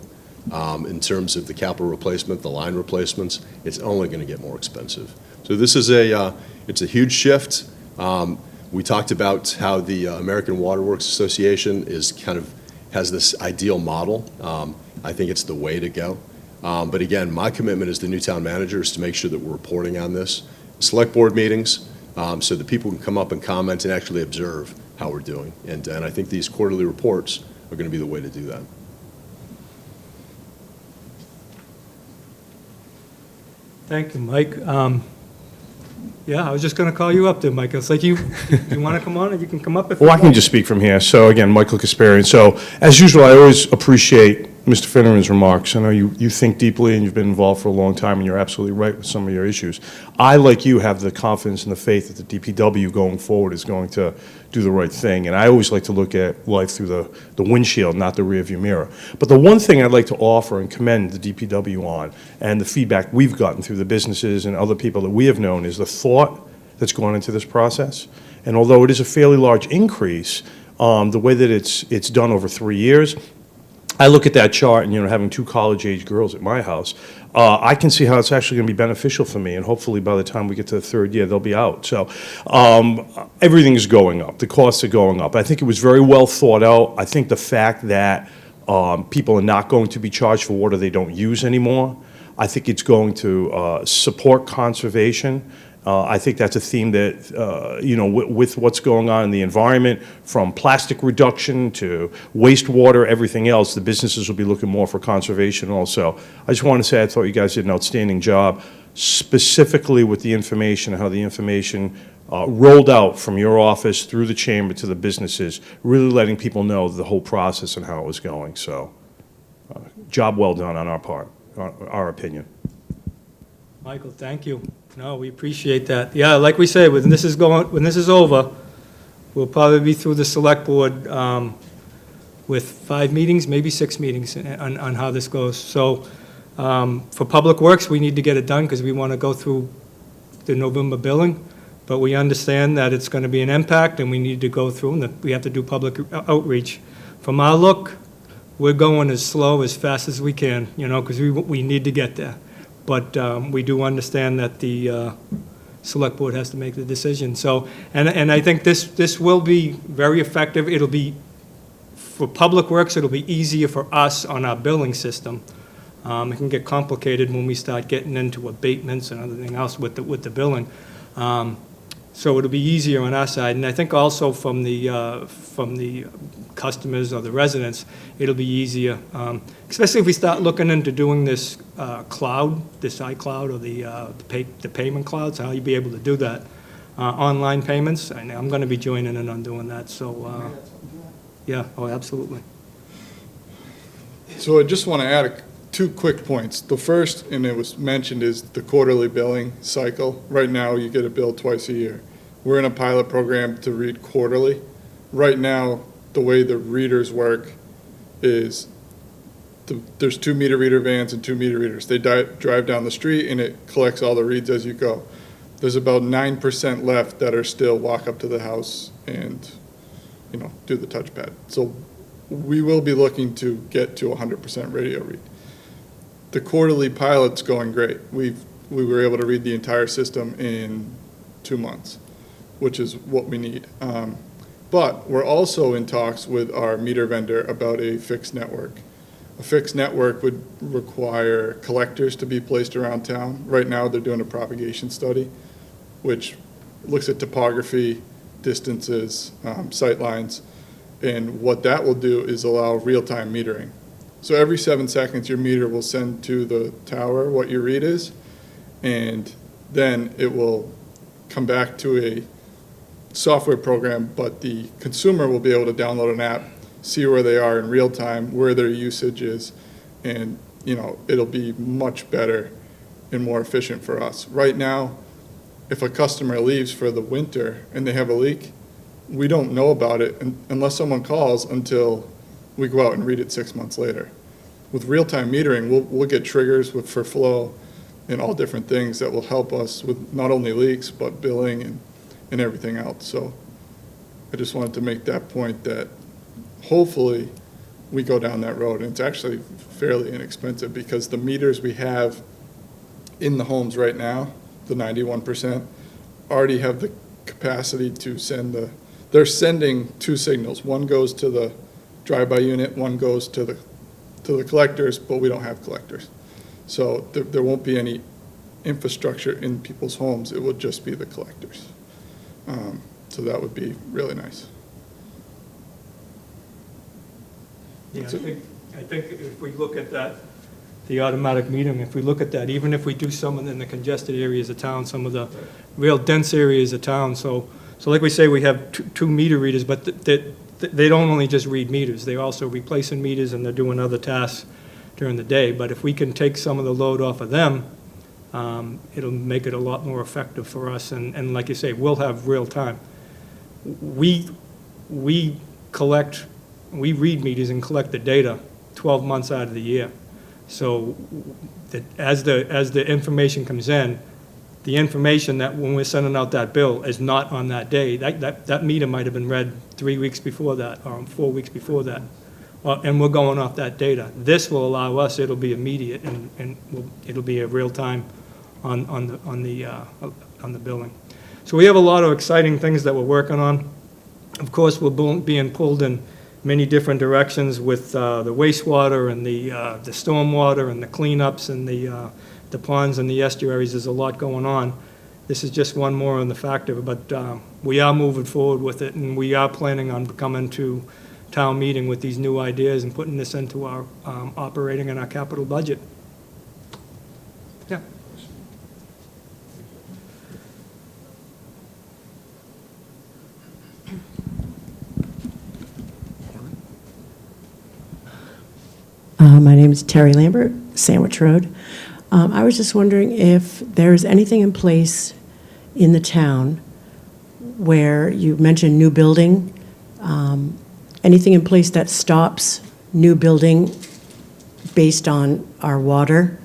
in terms of the capital replacement, the line replacements, it's only going to get more expensive. So this is it's a huge shift. We talked about how the American Water Works Association has this ideal model. I think it's the way to go. But again, my commitment as the new town manager is to make sure that we're reporting on this. Select board meetings, so that people can come up and comment and actually observe how we're doing. And I think these quarterly reports are going to be the way to do that. Thank you, Mike. Yeah, I was just going to call you up there, Mike. It's like you want to come on, and you can come up if you Well, I want. can just speak from here. So again, Michael Kasparian. So as usual, I always appreciate Mr. Finneran's remarks. I know you think deeply and you've been involved for a long time, and you're absolutely right with some of your issues. I, like you, have the confidence and the faith that the DPW going forward is going to do the right thing. And I always like to look at life through the windshield, not the rearview mirror. But the one thing I'd like to offer and commend the DPW on, and the feedback we've gotten through the businesses and other people that we have known, is the thought that's gone into this process. And although it is a fairly large increase, the way that it's done over 3 years, I look at that chart and, having 2 college-age girls at my house, I can see how it's actually going to be beneficial for me, and hopefully by the time we get to the 3rd year, they'll be out. So everything's going up. The costs are going up. I think it was very well thought out. I think the fact that people are not going to be charged for water they don't use anymore, I think it's going to support conservation. I think that's a theme that, with what's going on in the environment, from plastic reduction to wastewater, everything else, the businesses will be looking more for conservation also. I just want to say I thought you guys did an outstanding job, specifically with the information, how the information rolled out from your office through the chamber to the businesses, really letting people know the whole process and how it was going. So, job well done on our part, our opinion. Michael, thank you. No, we appreciate that. Yeah, like we say, when this is over, we'll probably be through the select board with 5 meetings, maybe 6 meetings on how this goes. So for Public Works, we need to get it done because we want to go through the November billing, but we understand that it's going to be an impact and we need to go through and that we have to do public outreach. From our look, we're going as slow, as fast as we can, because we need to get there. But we do understand that the select board has to make the decision. So, and I think this will be very effective. It'll be, for Public Works, it'll be easier for us on our billing system. It can get complicated when we start getting into abatements and everything else with the billing. So it'll be easier on our side. And I think also from the customers or the residents, it'll be easier, especially if we start looking into doing this cloud, this iCloud or the payment clouds, how you'd be able to do that. Online payments, and I'm going to be joining in on doing that. So, yeah, oh, absolutely. So I just want to add 2 quick points. The first, and it was mentioned, is the quarterly billing cycle. Right now, you get a bill twice a year. We're in a pilot program to read quarterly. Right now, the way the readers work is there's 2 meter reader vans and 2 meter readers. They drive down the street and it collects all the reads as you go. There's about 9% left that are still walk up to the house and, do the touchpad. So we will be looking to get to 100% radio read. The quarterly pilot's going great. We were able to read the entire system in 2 months, which is what we need. But we're also in talks with our meter vendor about a fixed network. A fixed network would require collectors to be placed around town. Right now, they're doing a propagation study, which looks at topography, distances, sight lines, and what that will do is allow real-time metering. So every 7 seconds, your meter will send to the tower what your read is, and then it will come back to a software program, but the consumer will be able to download an app, see where they are in real time, where their usage is, and it'll be much better and more efficient for us. Right now, if a customer leaves for the winter and they have a leak, we don't know about it unless someone calls until we go out and read it 6 months later. With real-time metering, we'll get triggers for flow and all different things that will help us with not only leaks, but billing and everything else. So I just wanted to make that point that hopefully we go down that road. And it's actually fairly inexpensive because the meters we have in the homes right now, the 91%, already have the capacity to they're sending 2 signals. One goes to the drive-by unit, one goes to the collectors, but we don't have collectors. So there won't be any infrastructure in people's homes. It will just be the collectors. So that would be really nice. Yeah, I think if we look at that, the automatic metering, if we look at that, even if we do some in the congested areas of town, some of the real dense areas of town, so like we say, we have 2 meter readers, but they don't only just read meters, they're also replacing meters and they're doing other tasks during the day. But if we can take some of the load off of them, it'll make it a lot more effective for us. And like you say, we'll have real time. We read meters and collect the data 12 months out of the year. So that as the information comes in, the information that when we're sending out that bill is not on that day. That meter might have been read 3 weeks before that or 4 weeks before that. And we're going off that data. This will allow us, it'll be immediate and it'll be a real time on the billing. So we have a lot of exciting things that we're working on. Of course, we're being pulled in many different directions with the wastewater and the stormwater and the cleanups and the ponds and the estuaries. There's a lot going on. this is just one more on the factor, but we are moving forward with it, and we are planning on coming to town meeting with these new ideas and putting this into our operating and our capital budget. Yeah. My name is Terry Lambert, Sandwich Road. I was just wondering if there's anything in place in the town where you mentioned new building, anything in place that stops new building based on our water?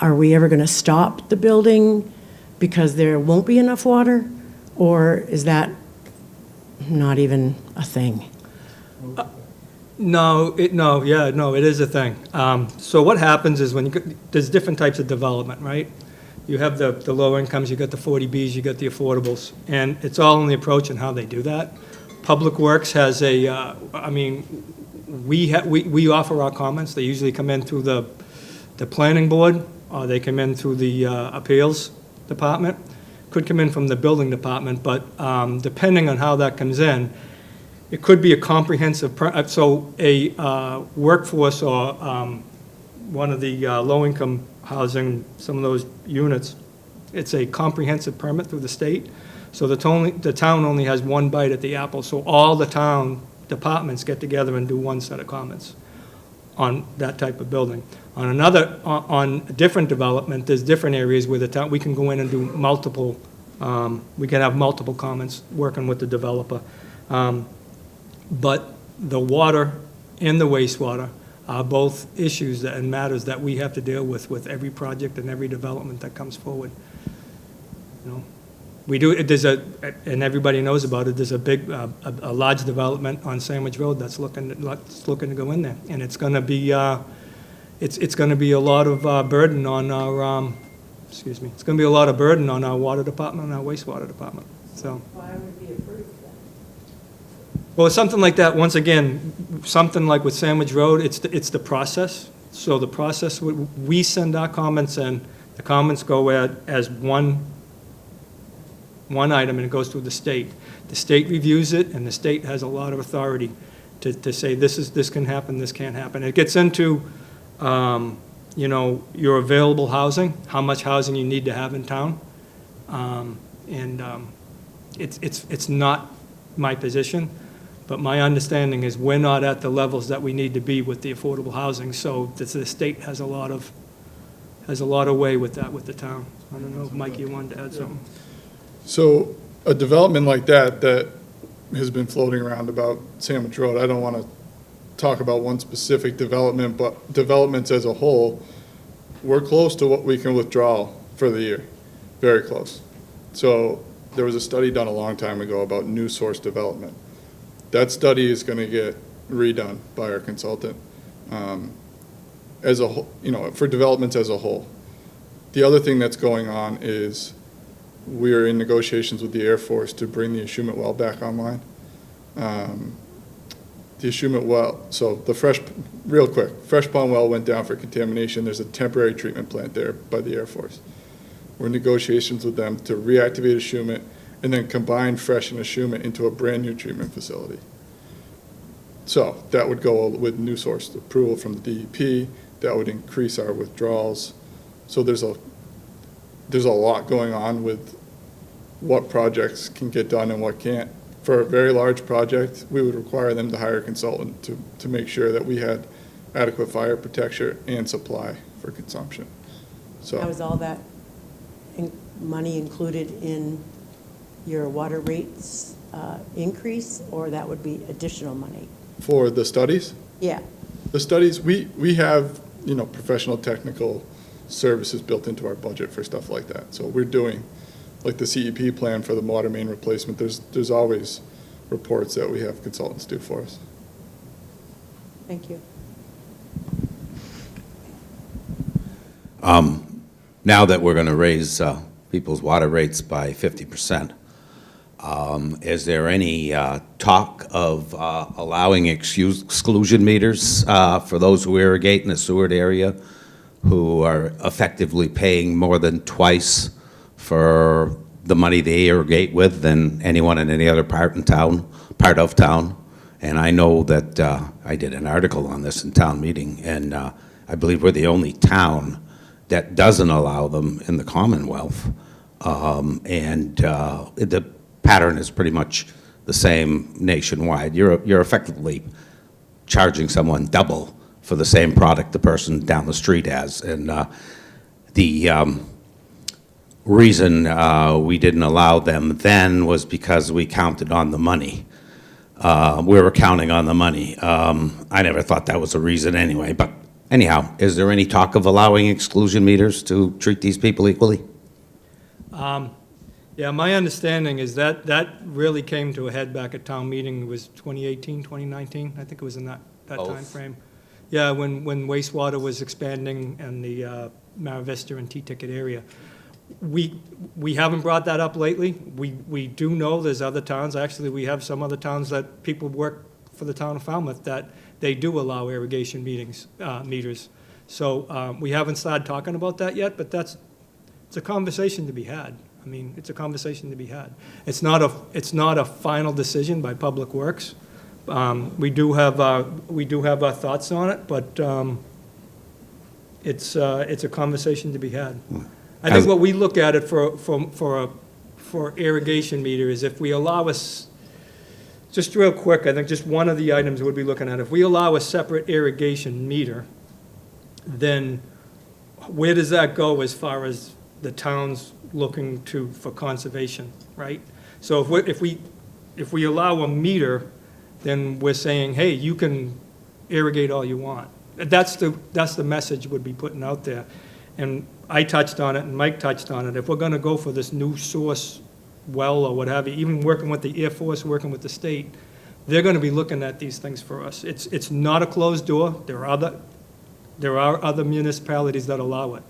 Are we ever going to stop the building because there won't be enough water? Or is that not even a thing? No, it is a thing. So what happens is when there's different types of development, right? You have the low incomes, you got the 40Bs, you got the affordables, and it's all in the approach and how they do that. Public Works has we offer our comments. They usually come in through the planning board, or they come in through the appeals department. Could come in from the building department, but depending on how that comes in, it could be a comprehensive, so a workforce or one of the low-income housing, some of those units, it's a comprehensive permit through the state. So the town only has one bite at the apple, so all the town departments get together and do one set of comments on that type of building. On on a different development, there's different areas where the town, we can go in and do multiple, we can have multiple comments working with the developer. But the water and the wastewater are both issues and matters that we have to deal with every project and every development that comes forward. You know, we do, and everybody knows about it, there's a large development on Sandwich Road that's looking to go in there. And it's gonna be, it's gonna be a lot of burden on our, it's gonna be a lot of burden on our water department and our wastewater department, so. Why would it be approved then? Well, something like that, once again, something like with Sandwich Road, it's the process. So the process, we send our comments in, the comments go as one item, and it goes through the state. The state reviews it, and the state has a lot of authority to say this can happen, this can't happen. It gets into, your available housing, how much housing you need to have in town. It's not my position. But my understanding is we're not at the levels that we need to be with the affordable housing, so the state has a lot of way with that with the town. I don't know, Mike, you wanted to add something? So a development like that has been floating around about Sandwich Road, I don't want to talk about one specific development, but developments as a whole, we're close to what we can withdraw for the year, very close. So there was a study done a long time ago about new source development. That study is going to get redone by our consultant as a whole, for developments as a whole. The other thing that's going on is we are in negotiations with the Air Force to bring the Ashumet well back online. The Ashumet well, so real quick, Fresh Pond well went down for contamination. There's a temporary treatment plant there by the Air Force. We're in negotiations with them to reactivate Ashumet and then combine Fresh and Ashumet into a brand-new treatment facility. So that would go with new source approval from the DEP. That would increase our withdrawals. So there's a lot going on with what projects can get done and what can't. For a very large project, we would require them to hire a consultant to make sure that we had adequate fire protection and supply for consumption. So Now, is all that money included in your water rates increase, or that would be additional money? for the studies, Yeah. the studies, we have, professional technical services built into our budget for stuff like that. So we're doing, like the CEP plan for the water main replacement, there's always reports that we have consultants do for us. Thank you. Now that we're going to raise people's water rates by 50%, is there any talk of allowing exclusion meters for those who irrigate in the Seward area who are effectively paying more than twice for the money they irrigate with than anyone in any other part of town. And I know that, I did an article on this in town meeting, and I believe we're the only town that doesn't allow them in the Commonwealth. The pattern is pretty much the same nationwide. You're effectively charging someone double for the same product the person down the street has. And the reason we didn't allow them then was because we counted on the money. We were counting on the money. I never thought that was a reason anyway, but anyhow, is there any talk of allowing exclusion meters to treat these people equally? Yeah, my understanding is that that really came to a head back at town meeting, it was 2018, 2019, I think it was in that Both. timeframe. Yeah, when wastewater was expanding in the Mara Vista and T-Ticket area. We haven't brought that up lately. We do know there's other towns, actually, we have some other towns that people work for the town of Falmouth that they do allow irrigation meters. So we haven't started talking about that yet, but it's a conversation to be had. I mean, it's a conversation to be had. It's not a final decision by Public Works. We do have our thoughts on it, but it's a conversation to be had. I think what we look at it for irrigation meter is if we allow us, just real quick, I think just one of the items we'll be looking at, if we allow a separate irrigation meter, then where does that go as far as the towns looking for conservation, right? So if we allow a meter, then we're saying, hey, you can irrigate all you want. That's the message we'd be putting out there. And I touched on it, and Mike touched on it. If we're gonna go for this new source well or what have you, even working with the Air Force, working with the state, they're gonna be looking at these things for us. It's not a closed door. There are other municipalities that allow it.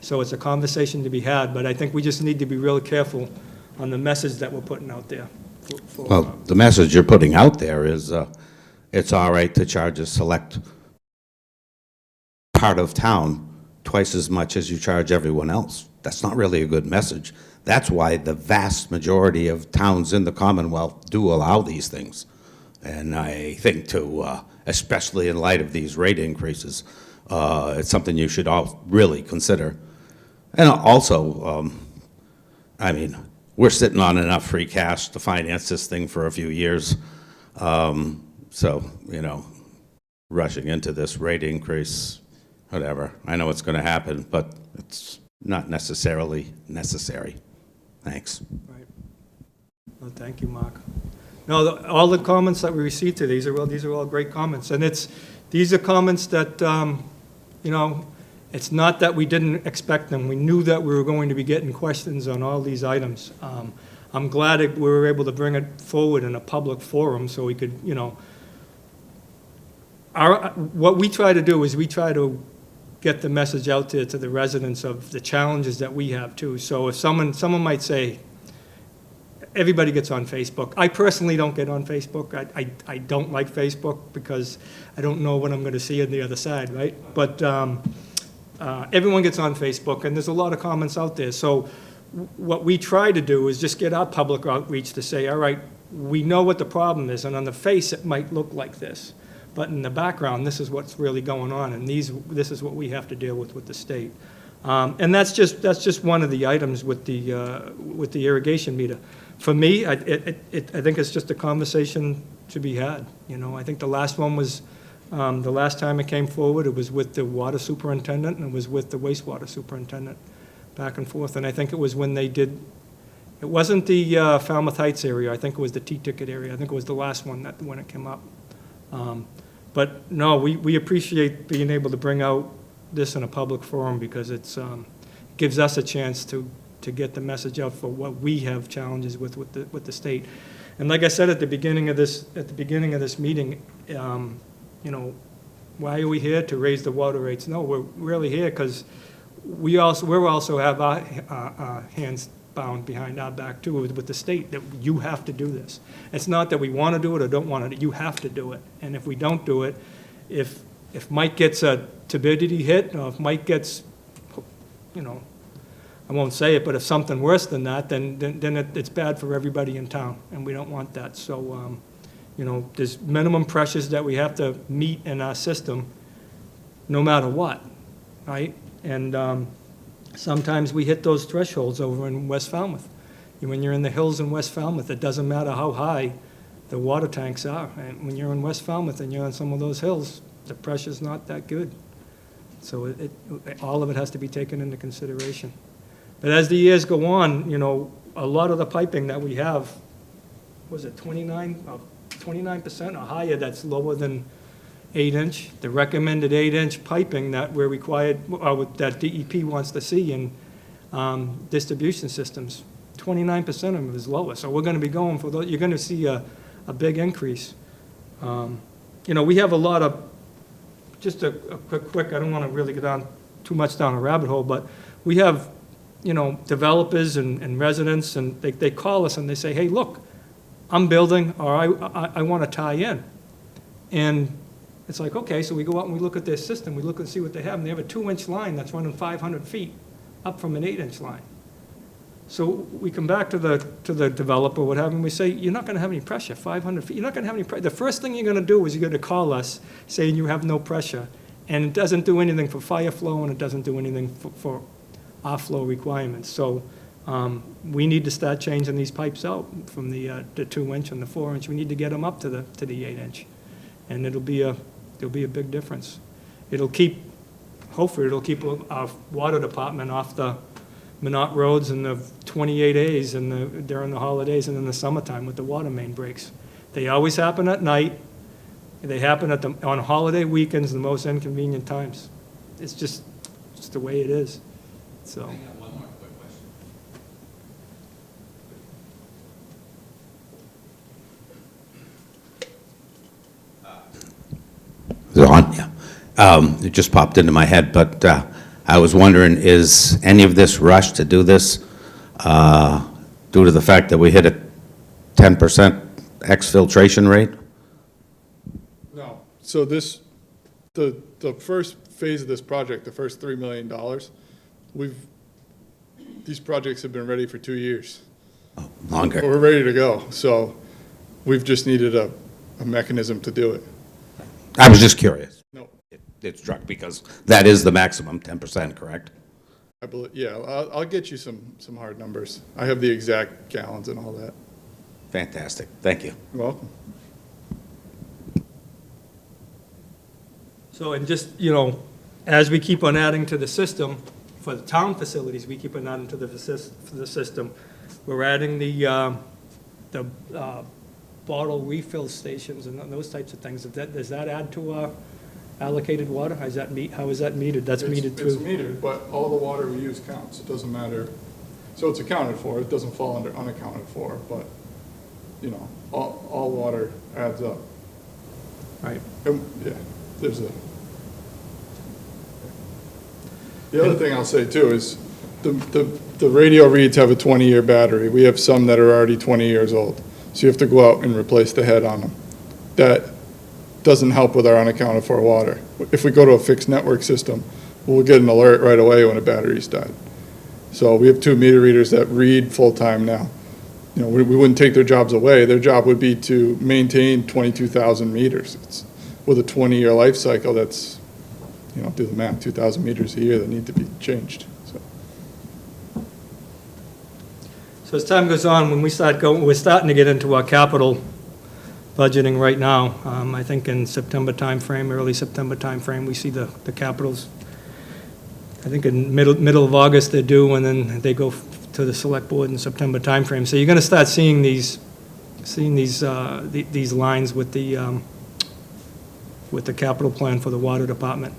So it's a conversation to be had, but I think we just need to be really careful on the message that we're putting out there. Well, the message you're putting out there is it's all right to charge a select part of town twice as much as you charge everyone else. That's not really a good message. That's why the vast majority of towns in the Commonwealth do allow these things. And I think especially in light of these rate increases, it's something you should all really consider. And also, I mean, we're sitting on enough free cash to finance this thing for a few years. So, rushing into this rate increase, whatever. I know it's going to happen, but it's not necessarily necessary. Thanks. Right. Well, thank you, Mark. No, all the comments that we received today, these are all great comments. And these are comments that, it's not that we didn't expect them. We knew that we were going to be getting questions on all these items. I'm glad that we were able to bring it forward in a public forum so we could, what we try to do is we try to get the message out there to the residents of the challenges that we have too. So if someone might say, everybody gets on Facebook. I personally don't get on Facebook. I don't like Facebook because I don't know what I'm going to see on the other side, right? But everyone gets on Facebook, and there's a lot of comments out there. So what we try to do is just get our public outreach to say, all right, we know what the problem is, and on the face it might look like this, but in the background, this is what's really going on, and this is what we have to deal with the state. And that's just one of the items with the irrigation meter. For me, I think it's just a conversation to be had. I think the last one was, the last time it came forward, it was with the water superintendent and it was with the wastewater superintendent, back and forth. And I think it was when they did, it wasn't the Falmouth Heights area, I think it was the T-Ticket area. I think it was the last one when it came up. But no, we appreciate being able to bring out this in a public forum because it gives us a chance to get the message out for what we have challenges with the state. And like I said at the beginning of this meeting, why are we here? To raise the water rates? No, we're really here because we also have our hands bound behind our back too with the state, that you have to do this. It's not that we want to do it or don't want to, you have to do it. And if we don't do it, if Mike gets a turbidity hit, or if Mike gets, I won't say it, but if something worse than that, then it's bad for everybody in town, and we don't want that. So, you know, there's minimum pressures that we have to meet in our system, no matter what, right? And sometimes we hit those thresholds over in West Falmouth. When you're in the hills in West Falmouth, it doesn't matter how high the water tanks are. And when you're in West Falmouth and you're on some of those hills, the pressure's not that good. So all of it has to be taken into consideration. But as the years go on, you know, a lot of the piping that we have, was it 29% or higher that's lower than 8-inch? The recommended 8-inch piping that we're required, that DEP wants to see in distribution systems, 29% of them is lower. So we're going to be going for those. You're going to see a big increase. You know, we have a lot of, just a quick, I don't want to really get on too much down a rabbit hole, but we have, you know, developers and residents, and they call us and they say, hey, look, I'm building, or I want to tie in. And it's like, okay, so we go out and we look at their system, we look and see what they have, and they have a 2-inch line that's running 500 feet up from an 8-inch line. So we come back to the developer, what have you, and we say, you're not going to have any pressure, 500 feet, you're not going to have any pressure. The first thing you're going to do is you're going to call us saying you have no pressure, and it doesn't do anything for fire flow, and it doesn't do anything for our flow requirements. So we need to start changing these pipes out from the 2-inch and the 4-inch. We need to get them up to the 8-inch, and there'll be a big difference. Hopefully it'll keep our water department off the Minot roads and the 28As and during the holidays and in the summertime with the water main breaks. They always happen at night. They happen on holiday weekends, the most inconvenient times. It's just the way it is. So. I got one more quick question. Is it on? Yeah. It just popped into my head, but I was wondering, is any of this rush to do this due to the fact that we hit a 10% exfiltration rate? No. So the first phase of this project, the first $3 million, these projects have been ready for 2 years. Oh, longer. We're ready to go. So we've just needed a mechanism to do it. I was just curious. No, It struck because that is the maximum, 10%, correct? I believe, yeah, I'll get you some hard numbers. I have the exact gallons and all that. Fantastic. Thank you. You're welcome. So, and just, you know, as we keep on adding to the system, for the town facilities, we keep on adding to the system. We're adding the bottle refill stations and those types of things. Does that add to our allocated water? How is that metered? That's metered through? It's metered, but all the water we use counts. It doesn't matter. So it's accounted for. It doesn't fall under unaccounted for, but, you know, all water adds up. Right. Yeah, The other thing I'll say too is the radio reeds have a 20-year battery. We have some that are already 20 years old. So you have to go out and replace the head on them. That doesn't help with our unaccounted for water. If we go to a fixed network system, we'll get an alert right away when a battery's dead. So we have 2 meter readers that read full-time now. You know, we wouldn't take their jobs away. Their job would be to maintain 22,000 meters. It's, with a 20-year life cycle, that's, you know, do the math, 2,000 meters a year that need to be changed. So as time goes on, when we're starting to get into our capital budgeting right now. I think in September timeframe, early September timeframe, we see the capitals. I think in middle of August they're due, and then they go to the select board in September timeframe. So you're going to start seeing these lines with the capital plan for the water department.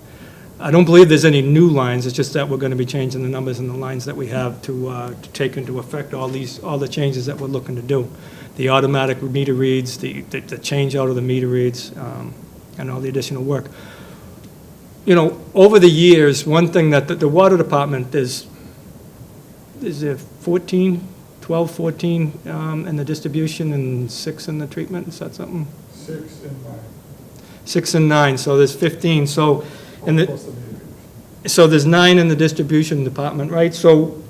I don't believe there's any new lines. It's just that we're going to be changing the numbers and the lines that we have to take into effect all the changes that we're looking to do. The automatic meter reads, the change out of the meter reads, and all the additional work. You know, over the years, one thing that the water department is there 12, 14 in the distribution and 6 in the treatment? Is that something? 6 and 9. 6 and 9, so there's 15. So, Plus the meter. so there's 9 in the distribution department, right? So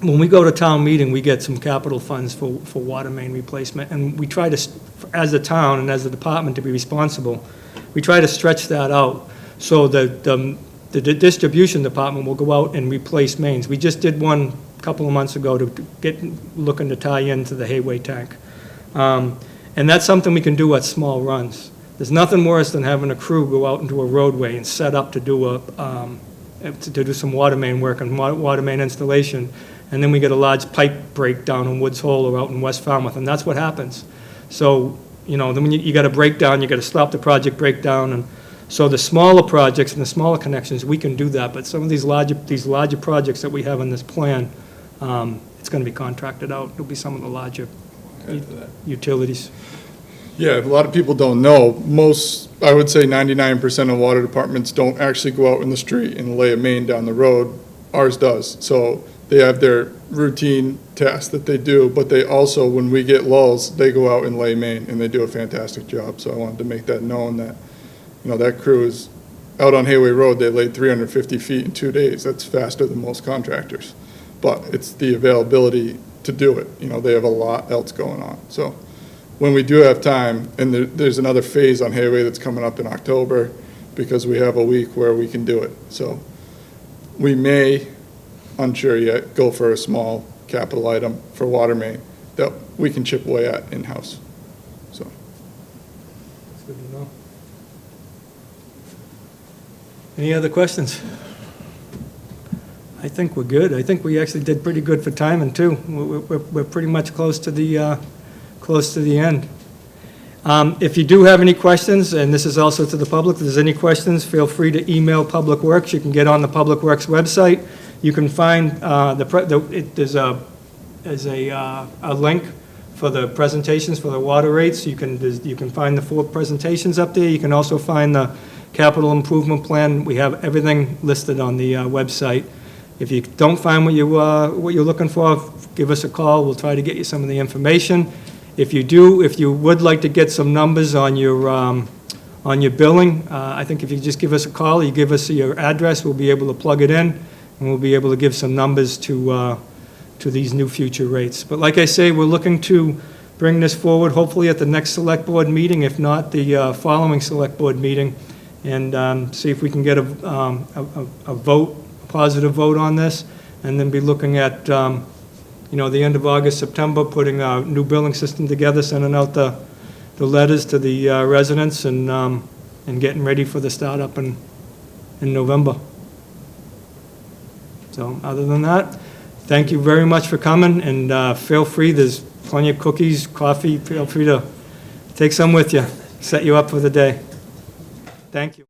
when we go to town meeting, we get some capital funds for water main replacement, and we try to, as a town and as a department to be responsible, we try to stretch that out, so that the distribution department will go out and replace mains. We just did one a couple of months ago to looking to tie into the Hayway tank. And that's something we can do at small runs. There's nothing worse than having a crew go out into a roadway and set up to do some water main work and water main installation, and then we get a large pipe break down in Woods Hole or out in West Falmouth, and that's what happens. So, then when you got a breakdown, you got to stop the project breakdown, and so the smaller projects and the smaller connections, we can do that, but some of these larger projects that we have in this plan, it's going to be contracted out. It'll be some of the larger utilities. Yeah, a lot of people don't know, I would say 99% of water departments don't actually go out in the street and lay a main down the road. Ours does. So they have their routine tasks that they do, but they also, when we get lulls, they go out and lay main, and they do a fantastic job. So I wanted to make that known that, that crew is out on Hayway Road, they laid 350 feet in 2 days. That's faster than most contractors. But it's the availability to do it. They have a lot else going on. So when we do have time, and there's another phase on Hayway that's coming up in October, because we have a week where we can do it. So we may, unsure yet, go for a small capital item for water main that we can chip away at in-house. So, That's good to know. Any other questions? I think we're good. I think we actually did pretty good for timing, too. We're pretty much close to the end. If you do have any questions, and this is also to the public, if there's any questions, feel free to email Public Works. You can get on the Public Works website. You can find, there's a link for the presentations for the water rates. You can find the 4 presentations up there. You can also find the capital improvement plan. We have everything listed on the website. If you don't find what you're looking for, give us a call. We'll try to get you some of the information. If you would like to get some numbers on your billing, I think if you just give us a call, you give us your address, we'll be able to plug it in, and we'll be able to give some numbers to these new future rates. But like I say, we're looking to bring this forward, hopefully at the next Select Board meeting, if not the following Select Board meeting, and see if we can get a vote, a positive vote on this, and then be looking at, the end of August, September, putting a new billing system together, sending out the letters to the residents, and getting ready for the startup in November. So other than that, thank you very much for coming, and feel free, there's plenty of cookies, coffee, feel free to take some with you, set you up for the day. Thank you.